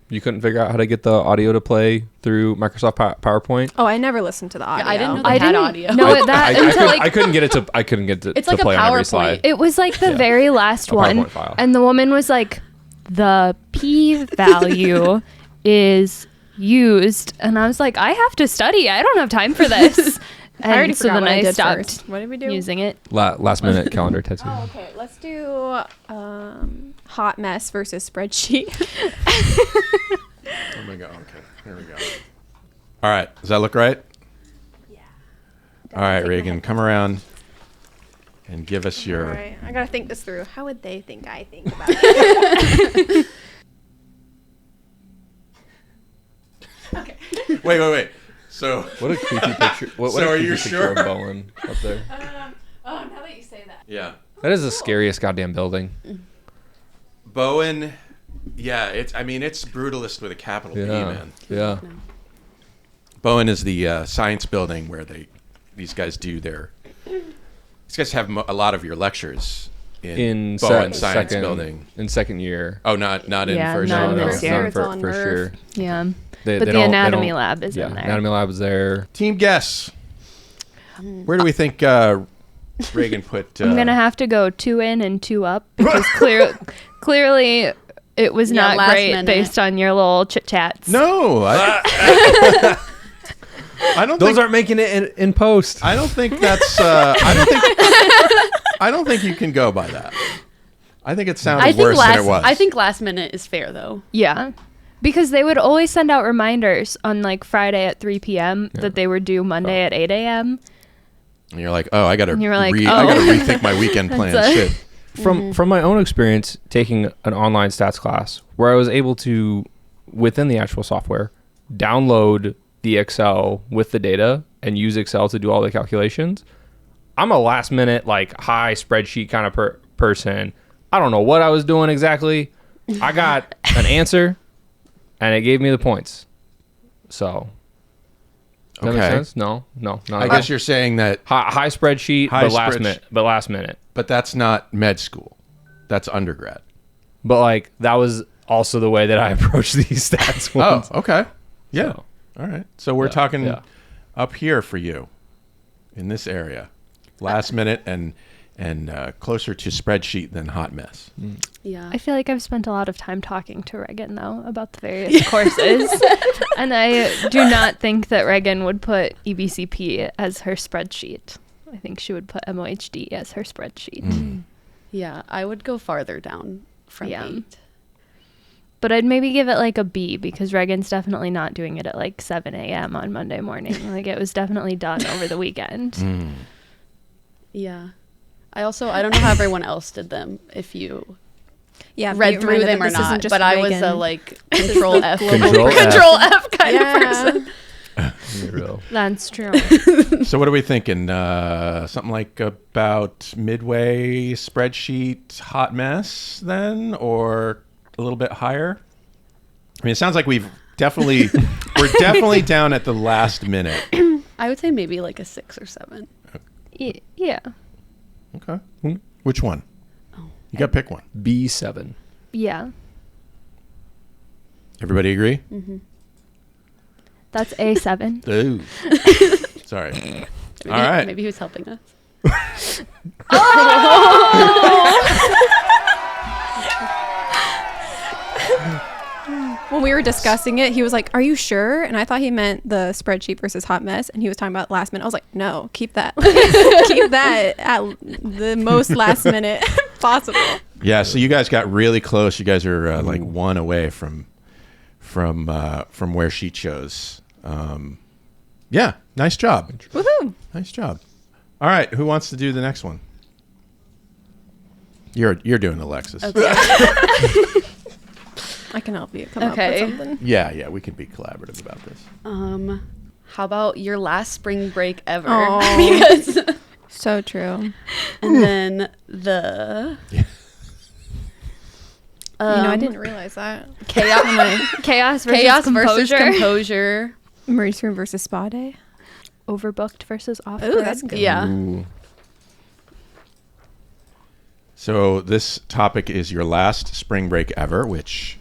You couldn't figure out how to get the audio to play through Microsoft PowerPoint. Oh, I never listened to the audio. I didn't know they had audio. know that until I couldn't get it to. I couldn't get it It's to like a play on every PowerPoint. slide. It was like the very last A one, PowerPoint file. and the woman was like, "The p-value is used," and I was like, "I have to study. I don't have time for this." And I already so forgot then what I I did stopped first. What did we do? using it. Last minute calendar tattoo. Oh, okay. Let's do hot mess versus spreadsheet. Oh my god. Okay. Here we go. All right. Does that look right? Yeah. All right, Raegen, come around and give us your. All right. I gotta think this through. How would they think I think about it? Okay. Wait. So. What a creepy picture. What So a are creepy you picture sure? of Bowen up there. Oh, now that you say that. Yeah. That is the scariest goddamn building. Bowen. Yeah. It's brutalist with a capital B, man. Yeah. Bowen is the science building where these guys do their. These guys have a lot of your lectures in Bowen Science Building. In second year. Oh, not in Yeah, first not year. in this year. Not It's all in first Nerve. year. Yeah, They but the don't- anatomy they don't- lab is Yeah, in there. anatomy lab is there. Team guess. Where do we think Raegen put? I'm gonna have to go 2 in and 2 up because clearly it was Yeah, not last great minute. based on your little chit chats. No, I don't. Those think, aren't making it in post. I don't think that's. I don't think you can go by that. I think it sounded worse than it was. I think last minute is fair though. Yeah, because they would always send out reminders on like Friday at 3 p.m. that they were due Monday at 8 a.m. And you're like, oh, I gotta. And you were like, I oh. gotta rethink my weekend plans. That's a- Shit. From my own experience taking an online stats class where I was able to, within the actual software, download the Excel with the data and use Excel to do all the calculations. I'm a last minute, like high spreadsheet kind of person. I don't know what I was doing exactly. I got an answer and it gave me the points. So, does that make Okay. sense? No. I guess you're saying that, high spreadsheet, High but last spreadsheet. minute. But last minute. but that's not med school. That's undergrad. But like that was also the way that I approached these stats ones. Oh, okay. Yeah. So, All right. So we're Yeah, talking yeah. up here for you, in this area, last minute and closer to spreadsheet than hot mess. Yeah. I feel like I've spent a lot of time talking to Raegen though about the various courses, and I do not think that Raegen would put EBCP as her spreadsheet. I think she would put MOHD as her spreadsheet. Yeah, I would go farther down from Yeah. 8. But I'd maybe give it like a B because Reagan's definitely not doing it at like 7 a.m. on Monday morning. Like it was definitely done over the weekend. Yeah. I don't know how everyone else did them, if you Yeah, read be through reminded them that or this isn't not. just But I was a Raegen. like control F. Control F. Control F kind Yeah. of person. Real. That's true. So what are we thinking? Something like about midway spreadsheet hot mess then, or a little bit higher? I mean, it sounds like we're definitely down at the last minute. I would say maybe like a 6 or 7. Yeah. Okay. Which one? You got to pick one. B7. Yeah. Everybody agree? That's A7. Ooh. Sorry. Maybe, All right. Maybe he was helping us. When we were discussing it, he was like, "Are you sure?" And I thought he meant the spreadsheet versus hot mess, and he was talking about last minute. I was like, "No, keep that, keep that at the most last minute possible." Yeah. So you guys got really close. You guys are like one away from where she chose. Yeah. Nice job. Woohoo! Nice job. All right. Who wants to do the next one? You're doing Alexis. Okay. I can help you come Okay. up with something. Yeah, we can be collaborative about this. How about your last spring break ever? Aw. Because So true. and then the I didn't realize that. Chaos chaos versus versus composure. composure. Emergency room versus spa day. Overbooked versus off. Ooh, that's good. Yeah. Ooh. So this topic is your last spring break ever, which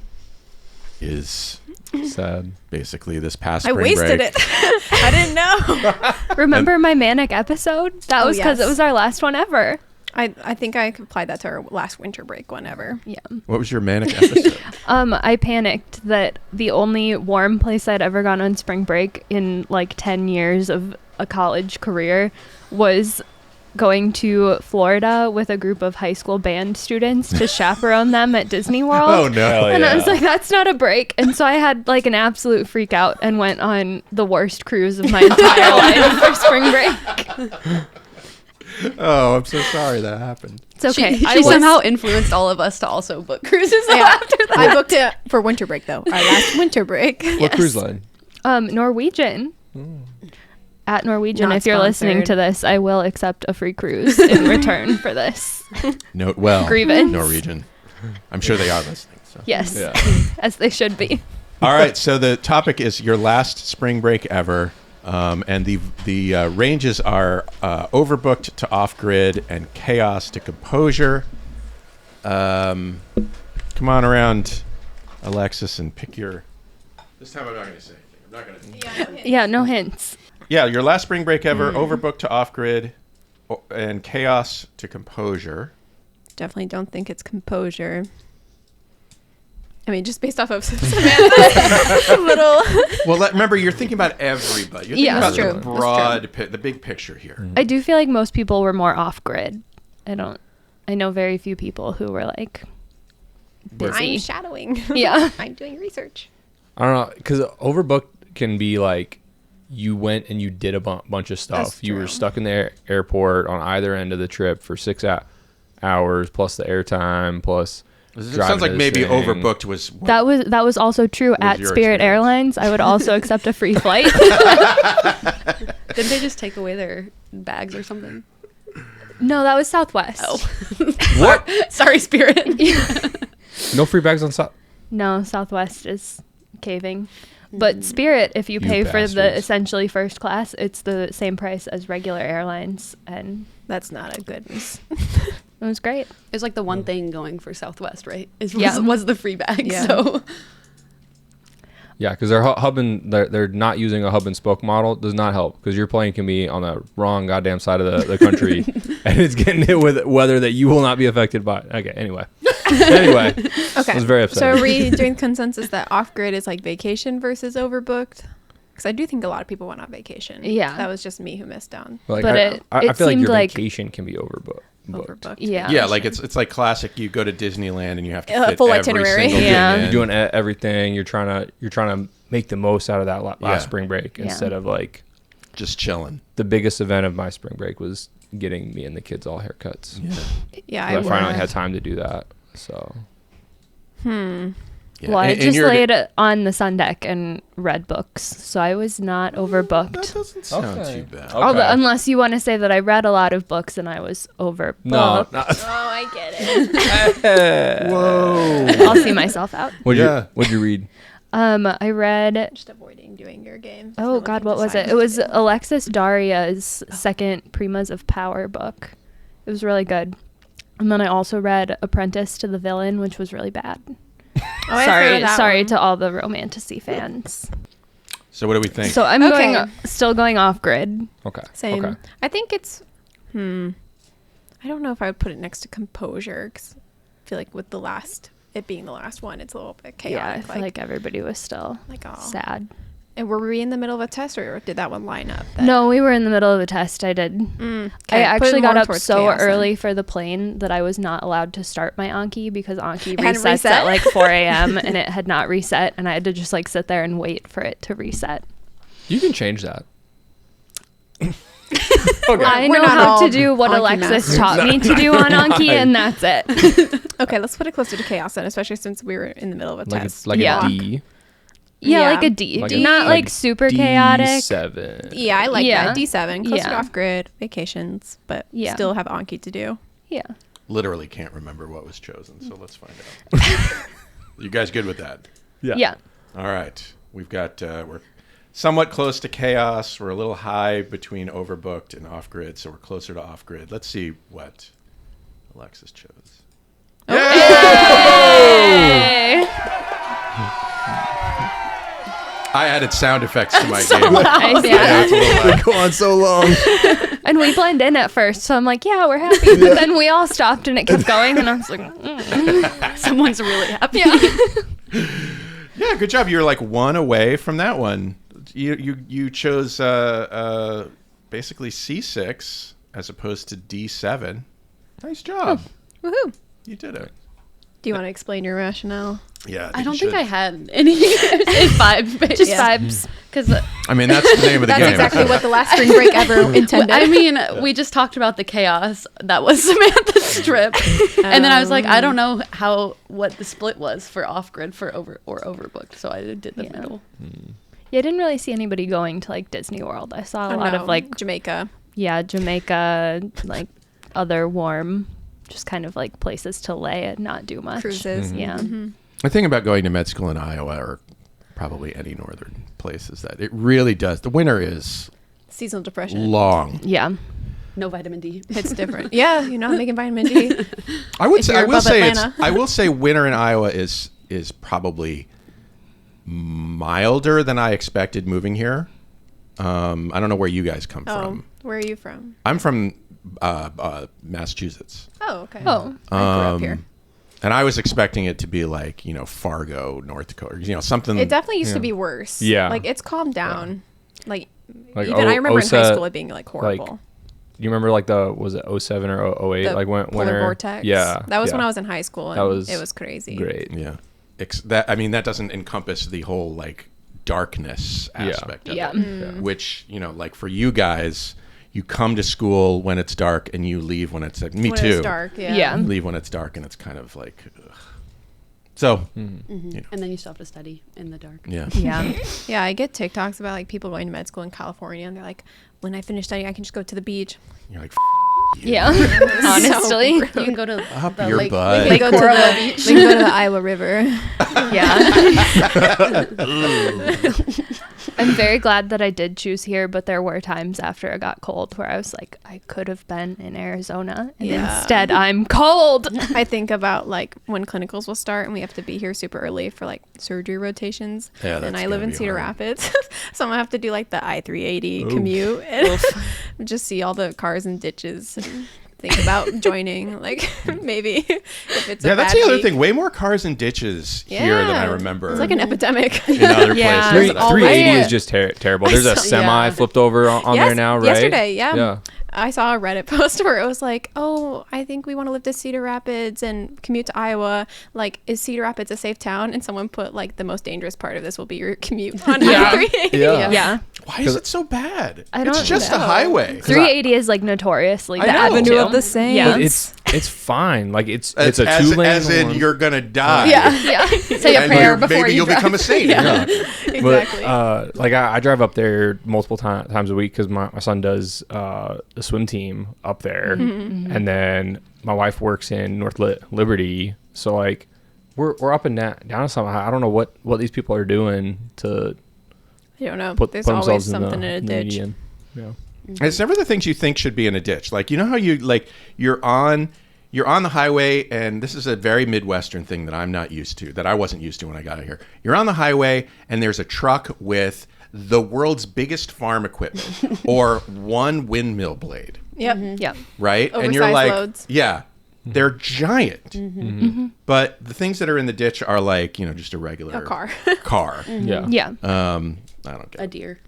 is Sad. basically this past I spring wasted break. it. I didn't know. Remember my manic episode? That Oh, was because yes. it was our last one ever. I think I could apply that to our last winter break one ever. Yeah. What was your manic episode? I panicked that the only warm place I'd ever gone on spring break in like 10 years of a college career was going to Florida with a group of high school band students to chaperone them at Disney World. Oh no. Hell And I yeah. was like, that's not a break. And so I had like an absolute freak out and went on the worst cruise of my entire life for spring break. Oh, I'm so sorry that happened. It's okay. She somehow influenced all of us to also book cruises after that. I booked it for winter break though. Our last winter break. What cruise line? Norwegian. At Norwegian, Not if you're listening sponsored. to this, I will accept a free cruise in return for this. No, well, Grievance. Norwegian. I'm sure they are listening. So. Yes, Yeah. as they should be. All right, so the topic is your last spring break ever, and the ranges are overbooked to off-grid and chaos to composure. Come on around, Alexis, and pick your... This time I'm not going to say anything. I'm not going to... Yeah, no hints. Yeah, your last spring break ever, overbooked to off-grid, and chaos to composure. Definitely don't think it's composure. I mean, just based off of Samantha's little. Well, remember, you're thinking about everybody. You're thinking Yeah, about that's the true. That's broad, the big picture here. I do feel like most people were more off-grid. I know very few people who were like busy. I'm shadowing. Yeah. I'm doing research. I don't know, because overbooked can be like you went and you did a bunch of stuff. That's You were true. stuck in the airport on either end of the trip for 6 hours plus the airtime plus. It sounds like maybe overbooked was... That was also true at your Spirit experience? Airlines. I would also accept a free flight. Didn't they just take away their bags or something? No, that was Southwest. Oh. What? Sorry, Spirit. No free bags on top. No, Southwest is caving. But Spirit, if you You pay for the bastards. essentially first class, it's the same price as regular airlines, and That's not a good. it was great. It's like the one thing going for Southwest, right? Yeah. Was the free bag. Yeah. So Yeah, because they're not using a hub and spoke model does not help because your plane can be on the wrong goddamn side of the country and it's getting hit with weather that you will not be affected by. Okay, anyway, Okay. I was very upset. So are we doing consensus that off-grid is like vacation versus overbooked? Because I do think a lot of people went on vacation. Yeah. That was just me who missed down. Like, But I it feel like seemed your like- vacation can be overbooked. Overbooked. Yeah. Yeah, like it's like classic. You go to Disneyland and you have to A fit full every itinerary. single Yeah. thing in. You're doing everything. You're trying to make the most out of that last Yeah. spring break Yeah. instead of like just chilling. the biggest event of my spring break was getting me and the kids all haircuts. Yeah, I finally would. had time to do that. So Yeah. Well, I and just you're- laid it on the sun deck and read books, so I was not That overbooked. doesn't sound Okay. too bad. Okay. Although, unless you want to say that I read a lot of books and I was overbooked, no, Oh, I get it. Whoa. I'll see myself out. What'd you read? I read. Just avoiding doing your game. Oh God, what was it? It was Alexis Daria's second Primas of Power book. It was really good. And then I also read Apprentice to the Villain, which was really bad. Oh, I've heard of that sorry one. to all the romantasy fans. So what do we think? So I'm Okay. still going off grid. Okay. Same. Okay. I think it's. I don't know if I would put it next to composure because I feel like with it being the last one, it's a little bit Yeah, I chaotic. feel like everybody was still sad. And were we in the middle of a test or did that one line up? Then? No, we were in the middle of a test. I did. Okay, I actually put it got more up towards so chaos then. early for the plane that I was not allowed to start my Anki because Anki hadn't resets reset? at like 4 a.m. and it had not reset, and I had to just like sit there and wait for it to reset. You can change that. I We're know not how all to do what Anki Alexis masters. taught me to do on Anki, and that's it. Okay, let's put it closer to chaos then, especially since we were in the middle of a Like test. like Yeah. a D. Yeah, Yeah. like a D. Like Not like super chaotic. D7. Yeah, I like Yeah. that. D7, closer to Yeah. off-grid, vacations, but Yeah. still have Anki to do. Yeah. Literally can't remember what was chosen, so let's find out. You guys good with that? Yeah. All right. We've got, we're somewhat close to chaos. We're a little high between overbooked and off-grid, so we're closer to off-grid. Let's see what Alexis chose. Hey! I added sound effects to my game. Nice. Yeah, it's a little loud. Go on so long. And we blend in at first, so I'm like, yeah, we're happy. But then we all stopped and it kept going, and I was like, Someone's really happy. Yeah, good job. You're like one away from that one. You chose basically C6 as opposed to D7. Nice job. Woohoo. You did it. Do you want to explain your rationale? Yeah, I don't think I had any. It's vibes. just vibes. Because I mean, that's the name of the That's game. exactly what the last spring break ever intended. I mean, we just talked about the chaos that was Samantha's strip, and then I was like, I don't know what the split was for off grid for overbooked, so I did the middle. Yeah, I didn't really see anybody going to like Disney World. I saw a lot of like Jamaica. Yeah, Jamaica, like other warm, just kind of like places to lay and not do much. Cruises. Yeah. The thing about going to med school in Iowa, or probably any northern place, is that it really does. The winter is Seasonal depression. long. Yeah. No vitamin D. It's different. Yeah, you're not making vitamin D. I would If say. you're I will above say. Atlanta. I will say winter in Iowa is probably milder than I expected moving here. I don't know where you guys come from. Where are you from? I'm from Massachusetts. Oh, okay. Oh. I grew up here. And I was expecting it to be like, Fargo, North Dakota, something. It definitely used to be worse. Yeah. Like, it's calmed down. Like Like, even I remember in high OSA school it being like horrible. You remember like was it 07 or 08? The Like when polar winter? vortex. Yeah. That was yeah. when I was in high school. And it was crazy. Great. Yeah. That doesn't encompass the whole like darkness aspect of it. Which, like for you guys, you come to school when it's dark and you leave when it's me when too. It's dark, yeah. You leave when it's dark and it's kind of like ugh. So And then you still have to study in the dark. yeah. Yeah. Yeah, I get TikToks about like people going to med school in California and they're like, when I finish studying I can just go to the beach. You're like Yeah. Honestly. You can go to up the your lake. butt. We can go to the beach. We can go to the Iowa River. Yeah. I'm very glad that I did choose here, but there were times after it got cold where I was like, I could have been in Arizona, and instead I'm cold. I think about like when clinicals will start and we have to be here super early for like surgery rotations. Yeah, and that's I live gonna in be Cedar hard. Rapids, so I'm gonna have to do like the I-380 commute and just see all the cars and ditches and think about joining. Like maybe if it's Yeah, a that's bad the other week. thing. Way more cars and ditches here than I remember. It's like an epidemic. in other Yeah. places. 380 is just terrible. There's a saw- semi flipped over on there now, right? Yesterday, yeah. Yeah. I saw a Reddit post where it was like, oh, I think we want to live to Cedar Rapids and commute to Iowa. Like, is Cedar Rapids a safe town? And someone put, like, the most dangerous part of this will be your commute on I-380. Yeah. Why is it so bad? I It's don't just a know. highway. 380 is like notoriously I the know. avenue Avenue of of the Saints. Yeah. But it's fine. Like it's a as, 2-lane. as in one. you're gonna die. Yeah. Say a And prayer before maybe you you'll drive. become a saint. Yeah. Exactly. But like I drive up there multiple times a week because my son does the swim team up there, and then my wife works in North Liberty. So like we're up and down something. I don't know what these people are doing to I don't know. put There's themselves always in something the, in a the ditch. median. Yeah. It's never the things you think should be in a ditch. Like, you know how you like you're on the highway, and this is a very Midwestern thing that I'm not used to, that I wasn't used to when I got out here. You're on the highway and there's a truck with the world's biggest farm equipment or one windmill blade, Yep. Yeah. right? and you're Oversized like, loads. yeah, they're giant. But the things that are in the ditch are like, just a regular A car. car. Yeah. Yeah. I don't get A it. deer.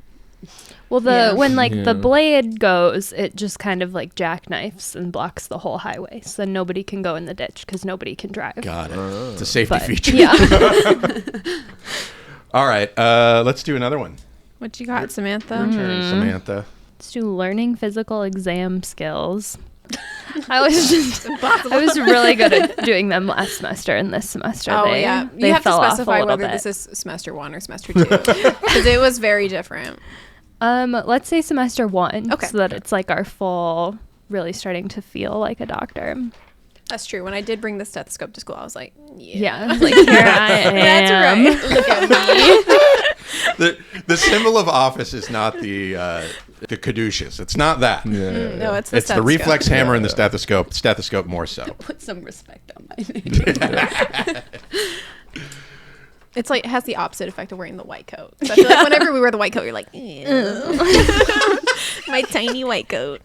Well, when like Yeah. the blade goes, it just kind of like jackknifes and blocks the whole highway, so nobody can go in the ditch because nobody can drive. Got it. It's a safety But, feature. yeah. All right, let's do another one. What you got, Samantha? Turn, Samantha. regards to learning physical exam skills, I was really good at doing them last semester and this semester. Oh, yeah. You have to specify whether this is semester 1 or semester 2 because it was very different. Let's say semester 1, okay, so that it's like our full, really starting to feel like a doctor. That's true. When I did bring the stethoscope to school, I was like, yeah, I was like, here I am. That's right. Look at me. The symbol of office is not the caduceus. It's not that. No, it's the reflex hammer and the stethoscope. Stethoscope more so. Put some respect on my name. It's like, it has the opposite effect of wearing the white coat. So I feel like whenever we wear the white coat, you're like, my tiny white coat.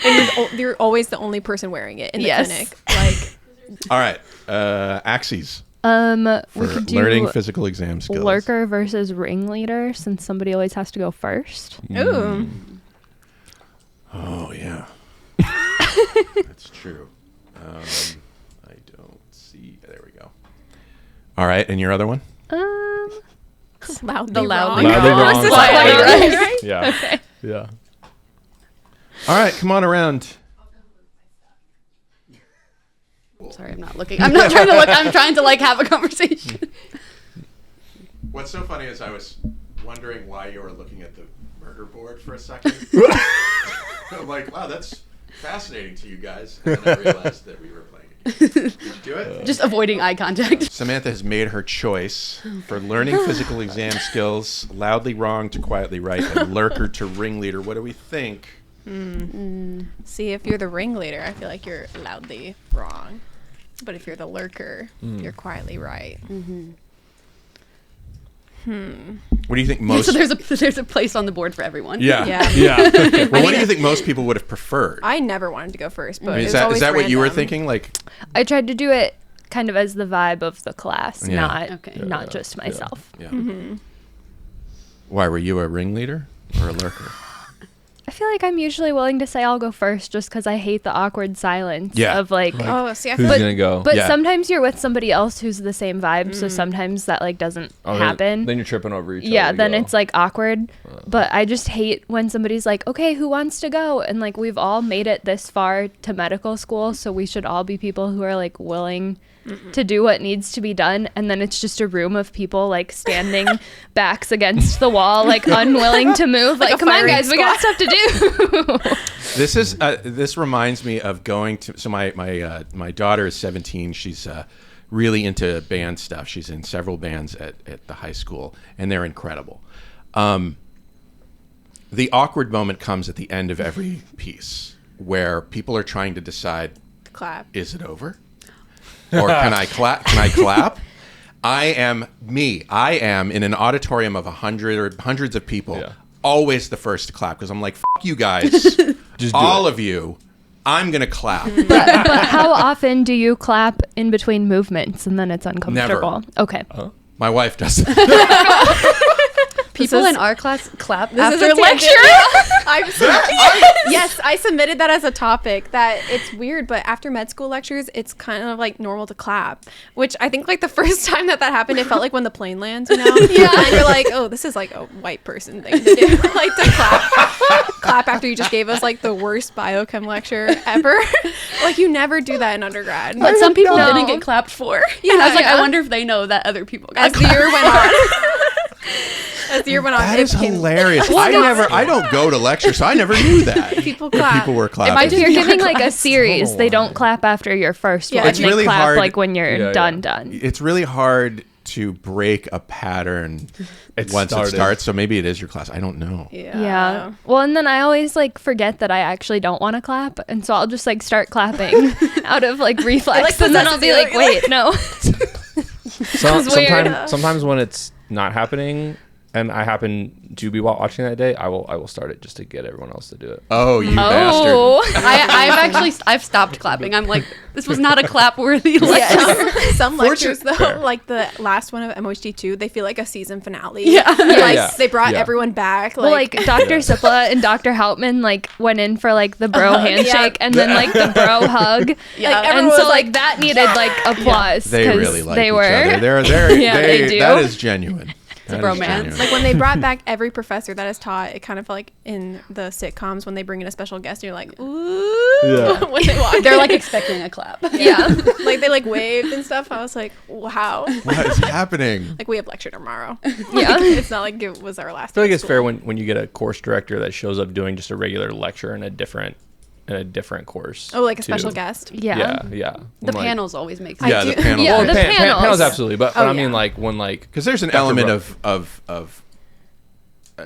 And you're always the only person wearing it in the clinic. Like, all right, axes. We could do learning physical exam skills. Lurker versus ringleader, since somebody always has to go first. Ooh. Oh yeah, that's true. I don't see. There we go. All right, and your other one? Loudly wrong. wrong. Right? Yeah. Okay. Yeah. All right, come on around. Sorry, I'm not looking. I'm not trying to look. I'm trying to like have a conversation. What's so funny is I was wondering why you were looking at the murder board for a second. I'm like, wow, that's fascinating to you guys. And then I realized that we were playing a game. Did you do it? Just avoiding eye contact. Samantha has made her choice for learning physical exam skills, loudly wrong to quietly right, and lurker to ringleader. What do we think? See, if you're the ringleader, I feel like you're loudly wrong. But if you're the lurker, you're quietly right. What do you think most... So there's a place on the board for everyone. Yeah. Well, what do you think most people would have preferred? I never wanted to go first, but is that what you were thinking? Like, I tried to do it kind of as the vibe of the class, Yeah. not just myself. Yeah. Why, were you a ringleader or a lurker? I feel like I'm usually willing to say I'll go first just because I hate the awkward silence of like, oh, see, I who's feel gonna go? But sometimes you're with somebody else who's the same vibe, so sometimes that like doesn't happen. Then you're tripping over each other. Yeah, then it's like awkward. But I just hate when somebody's like, okay, who wants to go? And like we've all made it this far to medical school, so we should all be people who are like willing to do what needs to be done, and then it's just a room of people like standing backs against the wall, like unwilling to move. Like, come on, guys, we got stuff to do. This reminds me of going to. So my daughter is 17. She's really into band stuff. She's in several bands at the high school, and they're incredible. The awkward moment comes at the end of every piece, where people are trying to decide, clap. Is it over? Or can I clap? Can I clap? I am in an auditorium of 100 or hundreds of people, always the first to clap because I'm like, F you guys, just all of you. I'm gonna clap. But how often do you clap in between movements and then it's uncomfortable? Never. Okay. My wife does. People in our class clap This after is a lecture. Yes, I submitted that as a topic. That it's weird, but after med school lectures, it's kind of like normal to clap. Which I think like the first time that happened, it felt like when the plane lands, you know? Yeah. And you're like, oh, this is like a white person thing to do, like to clap after you just gave us like the worst biochem lecture ever. Like you never do that in undergrad. But some people didn't get clapped for. Yeah, and I was like, I wonder if they know that other people got as the year went on. As the year went on, that is hilarious. I don't go to lectures, so I never knew that. People clap. People were clapping. If you're giving like a series, they don't clap after your first one. It's they really clap hard. Like when you're done. It's really hard to break a pattern once it starts. So maybe it is your class. I don't know. Yeah. Well, and then I always like forget that I actually don't want to clap, and so I'll just like start clapping out of like reflex, and then I'll be like, wait, no. Sometimes when it's not happening and I happen to be watching that day, I will start it just to get everyone else to do it. Oh, you bastard. I've stopped clapping. I'm like, this was not a clap worthy lecture. Some lectures though, like the last one of MOHD2, they feel like a season finale. They brought everyone back. Like Dr. Sipla and Dr. Hauptman like went in for like the bro handshake and then like the bro hug. And so like that needed like applause. They really like each other. They do. That is genuine. It's a That is romance. genuine. Like when they brought back every professor that has taught, it kind of felt like in the sitcoms when they bring in a special guest, and you're like, ooh, when they walk. They're like expecting a clap. yeah, like they like waved and stuff. I was like, wow, What is happening? like we have lecture tomorrow. Yeah. It's not like it was our last. I feel like day of it's school. fair when you get a course director that shows up doing just a regular lecture in a different course. Oh, like a too. special guest. Yeah. The I'm like- panels always make Yeah, sense. the panel. Yeah, Well, the panels panels. absolutely, but Oh, I mean yeah. like when like Because there's an Dr. element Ro- of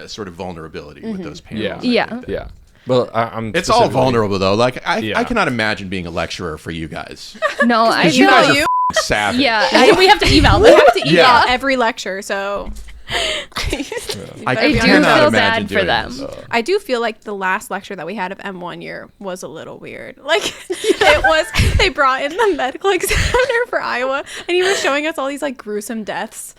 sort of vulnerability with those panels. yeah I think, that- Yeah. yeah. Well, I'm. It's all specifically- vulnerable though. Like I Yeah. cannot imagine being a lecturer for you guys. No, I You feel guys are you- savage. yeah. We have to eval We them. have to eat Yeah. out every lecture, so. I better be do on feel your cannot toes. bad imagine for doing them. this. I do feel like the last lecture that we had of M1 year was a little weird. Like it was, they brought in the medical examiner for Iowa, and he was showing us all these like gruesome deaths.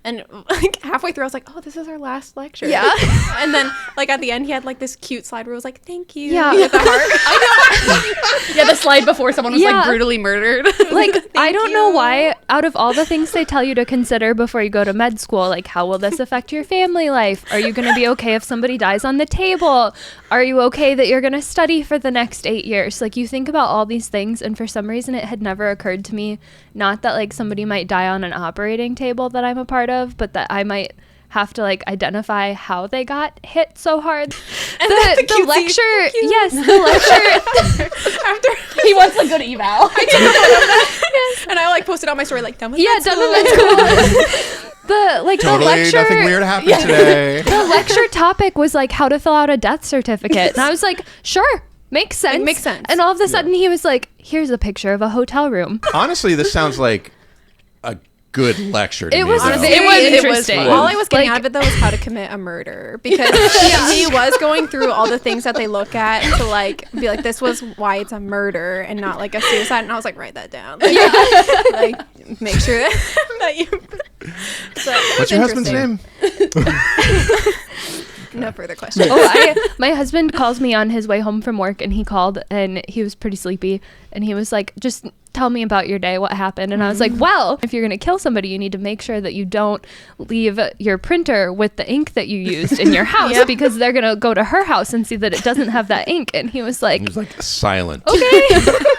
And like halfway through, I was like, "Oh, this is our last lecture." Yeah. And then like at the end, he had like this cute slide where it was like, "Thank you." Yeah. With the heart. Yeah, the slide before someone was Yeah. like brutally murdered. Like, I don't know you. why, out of all the things they tell you to consider before you go to med school, like, how will this affect your family life? Are you going to be okay if somebody dies on the table? Are you okay that you're going to study for the next 8 years? Like, you think about all these things, and for some reason, it had never occurred to me, not that, like, somebody might die on an operating table that I'm a part of, but that I might have to like identify how they got hit so hard. The cutesy- lecture, cute. yes, the lecture. After He wants a good eval. and I like posted on my story like, "Done with Yeah, med done school." with med school. The like Totally the lecture. nothing weird happened today. The lecture topic was like how to fill out a death certificate, and I was like, sure. Makes sense. makes sense. And all of a sudden, he was like, "Here's a picture of a hotel room." Honestly, this sounds like a good lecture to It me, was though. very It was interesting. fun. All I was getting Like- out of it though was how to commit a murder, because he was going through all the things that they look at to like be like, this was why it's a murder and not like a suicide. And I was like, write that down. Like, like make sure that you. So, What's your husband's name? No further questions. My husband calls me on his way home from work, and he called, and he was pretty sleepy, and he was like, "Just tell me about your day. What happened?" And I was like, "Well, if you're gonna kill somebody, you need to make sure that you don't leave your printer with the ink that you used in your house, because they're gonna go to her house and see that it doesn't have that ink." And he was like, He was like silent. "Okay."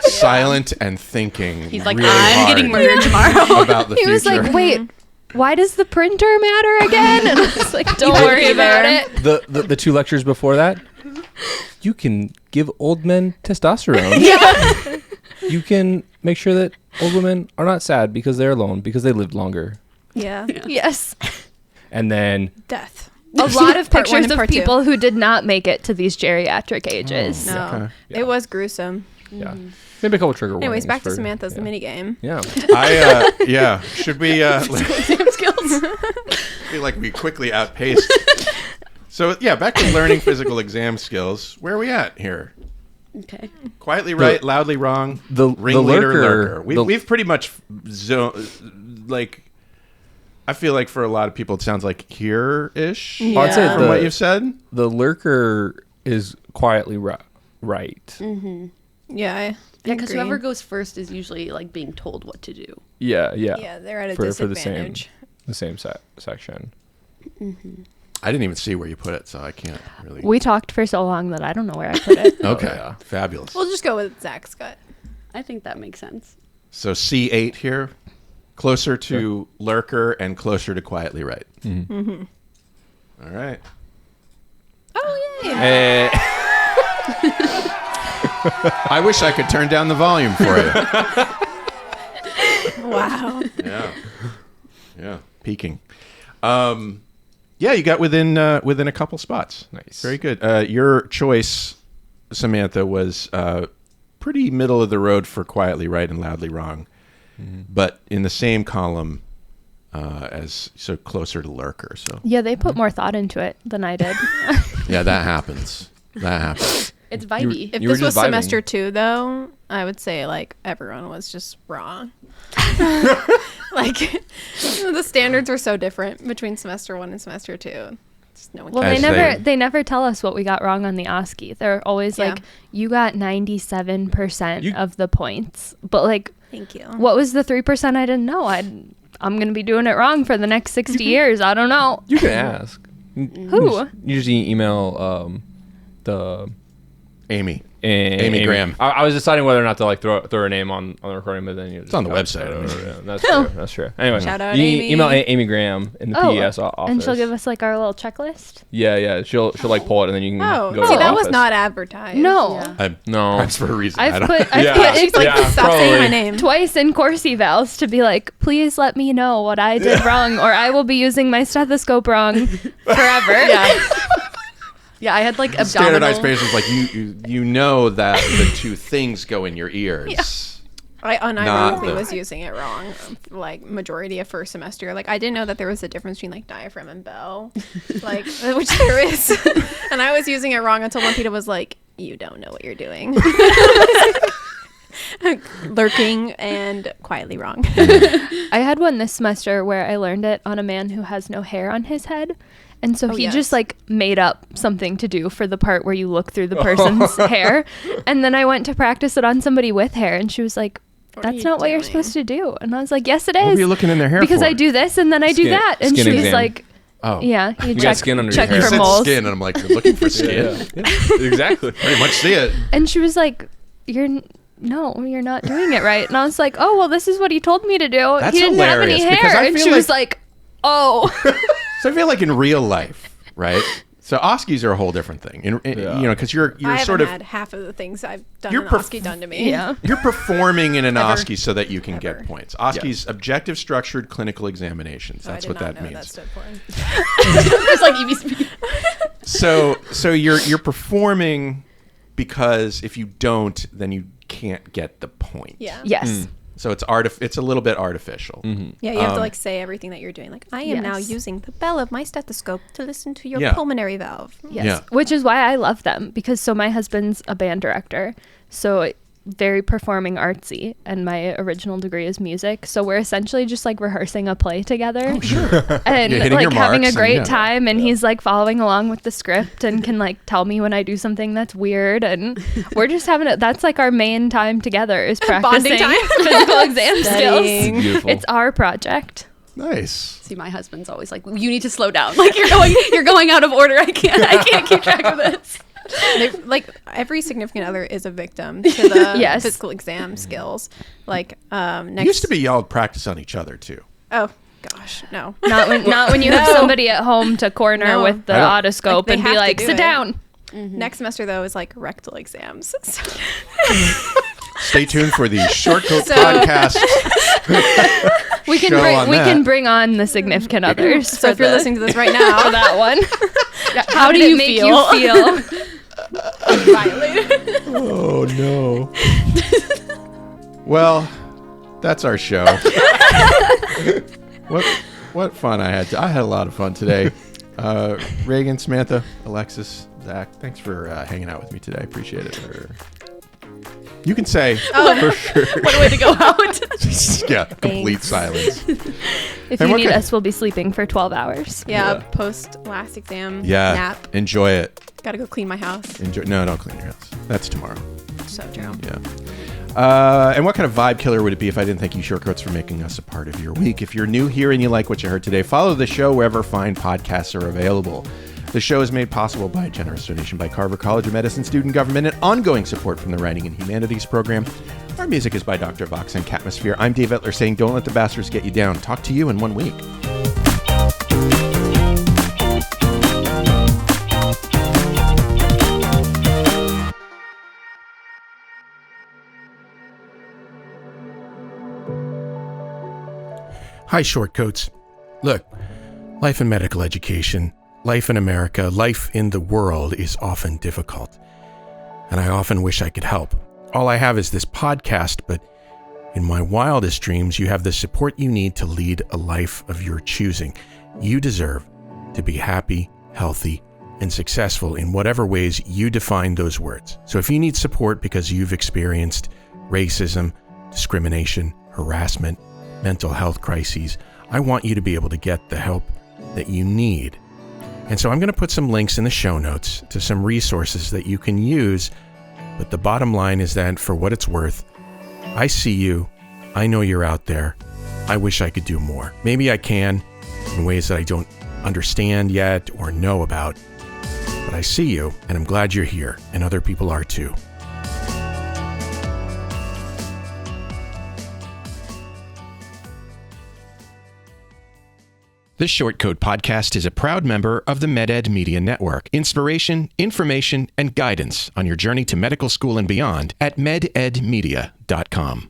Silent and thinking. He's like, really I'm hard getting murdered tomorrow. about the He future. was like, "Wait, why does the printer matter again?" And I was like, "Don't worry about it." the 2 lectures before that, you can give old men testosterone. Yeah. You can make sure that old women are not sad because they're alone because they lived longer. Yeah. Yes. And then Death. A lot of Part one pictures and of part two. people who did not make it to these geriatric ages. No, Okay. it was gruesome. yeah, maybe a couple trigger warnings. Anyways, back to for- Samantha's yeah. mini game. Yeah. yeah. Should we? skills. I feel like we quickly outpaced. So yeah, back to learning physical exam skills. Where are we at here? Okay. Quietly right, loudly wrong. The Ringleader, lurker. lurker. We've pretty much like. I feel like for a lot of people, it sounds like here-ish. Yeah. I'd say From what you've said. the lurker is quietly right. Yeah. Yeah, because whoever goes first is usually like being told what to do. Yeah. Yeah, they're at a For disadvantage. the same section. I didn't even see where you put it, so I can't really. We talked for so long that I don't know where I put it. Okay, yeah. fabulous. We'll just go with Zach's gut. I think that makes sense. So C8 here, closer to lurker and closer to quietly right. All right. Oh, yay. I wish I could turn down the volume for you. Wow. Yeah, peaking. Yeah, you got within a couple spots. Nice. Very good. Your choice, Samantha, was pretty middle of the road for quietly right and loudly wrong, but in the same column as so closer to lurker. So Yeah, they put more thought into it than I did. yeah, that happens. That happens. It's Vibey. If You were this was just vibing. semester 2, though, I would say like everyone was just wrong. Like the standards were so different between semester 1 and semester 2. Just no one Well, cares. they never tell us what we got wrong on the OSCE. They're always Yeah. like, "You got 97% You- of the points," but like, Thank you. what was the 3% I didn't know? I'm going to be doing it wrong for the next 60 years. I don't know. You can ask. Who? You just email the Amy Graham. I was deciding whether or not to like throw her name on the recording, but then it's on the website. That's true. That's true. Anyway, Shout out you Amy. email Amy Graham in the PES office, and she'll give us like our little checklist. Yeah. She'll like pull it, and then you can go to see, the that office. was not advertised. No. No. That's for a reason. I've I put She's like, stop saying my name. twice in course evals to be like, please let me know what I did wrong, or I will be using my stethoscope wrong forever. Yeah, I had like abdominal. Standardized patients, like you know that the two things go in your ears. I unironically was using it wrong, like majority of first semester. Like I didn't know that there was a difference between like diaphragm and bell, like which there is, and I was using it wrong until one Peter was like, "You don't know what you're doing." Lurking and quietly wrong. I had one this semester where I learned it on a man who has no hair on his head. And so he just like made up something to do for the part where you look through the person's hair. And then I went to practice it on somebody with hair, and she was like, that's not what you're supposed to do. And I was like, yes, it is. What are you looking in their hair because for? I do this and then I do that. And she was like, oh, yeah, you got skin under your hair. You for said moles. skin, and I'm like, you're looking for skin. Yeah. Exactly. Pretty much see it. And she was like, you're not doing it right. And I was like, oh, well, this is what he told me to do. That's he didn't have any hilarious, because hair. I And feel she was like, oh. So I feel like in real life, right? So Oskies are a whole different thing, you know, because you're I sort of had half of the things I've done You're an Oski done to me. Yeah. you're performing in an Ever. Oski so that you can Ever. get points. Oski's objective structured clinical examinations. That's what that means. That stood for. It's like EBSP. So you're performing because if you don't, then you can't get the point. Yeah. Yes. So it's it's a little bit artificial. Yeah, you have to like say everything that you're doing. Like, I am now Yes. using the bell of my stethoscope to listen to your Yeah. pulmonary valve. Yes. Yeah. Which is why I love them, because so my husband's a band director. So very performing artsy, and my original degree is music. So we're essentially just like rehearsing a play together. Oh, sure. And You're hitting like your having a marks great and, time, and he's like following along with the script and can like tell me when I do something that's weird, and we're just having that's like our main time together is practicing time. physical exam Studying. skills. Beautiful. It's our project. Nice. See, my husband's always like, you need to slow down. Like you're going out of order. I can't keep track of this. Like every significant other is a victim to the Yes. physical exam skills. Like next It used to be y'all practice on each other too. Oh gosh, no. Not when you have somebody at home to corner No. with the I don't- otoscope Like, they and be have to like, do sit it. down. Next semester though is like rectal exams. So, Stay tuned for the Shortcoat So- podcast. We can bring on the significant others. so if you're listening to this right now, for that one, How did do it you make feel? you feel? violated. Oh no. Well, that's our show. What fun I had. I had a lot of fun today. Raegen, Samantha, Alexis, Zach, thanks for hanging out with me today. I appreciate it. You can say for sure. What a way to go out. Yeah, complete silence. If And you what need kind- us, we'll be sleeping for 12 hours. Yeah, post last exam Yeah, nap. enjoy it. Gotta go clean my house. No, don't clean your house. That's tomorrow. So true. Yeah. And what kind of vibe killer would it be if I didn't thank you, Shortcoats, for making us a part of your week? If you're new here and you like what you heard today, follow the show wherever fine podcasts are available. The show is made possible by a generous donation by Carver College of Medicine Student Government and ongoing support from the Writing and Humanities program. Our music is by Dr. Vox and Catmosphere. I'm Dave Etler saying, don't let the bastards get you down. Talk to you in 1 week. Hi, Shortcoats. Look, life in medical education, life in America, life in the world is often difficult. And I often wish I could help. All I have is this podcast, but in my wildest dreams, you have the support you need to lead a life of your choosing. You deserve to be happy, healthy, and successful in whatever ways you define those words. So if you need support because you've experienced racism, discrimination, harassment, mental health crises, I want you to be able to get the help that you need. And so I'm going to put some links in the show notes to some resources that you can use. But the bottom line is that for what it's worth, I see you, I know you're out there, I wish I could do more. Maybe I can in ways that I don't understand yet or know about. But I see you, and I'm glad you're here, and other people are too. This Short Code podcast is a proud member of the MedEd Media Network. Inspiration, information, and guidance on your journey to medical school and beyond at mededmedia.com.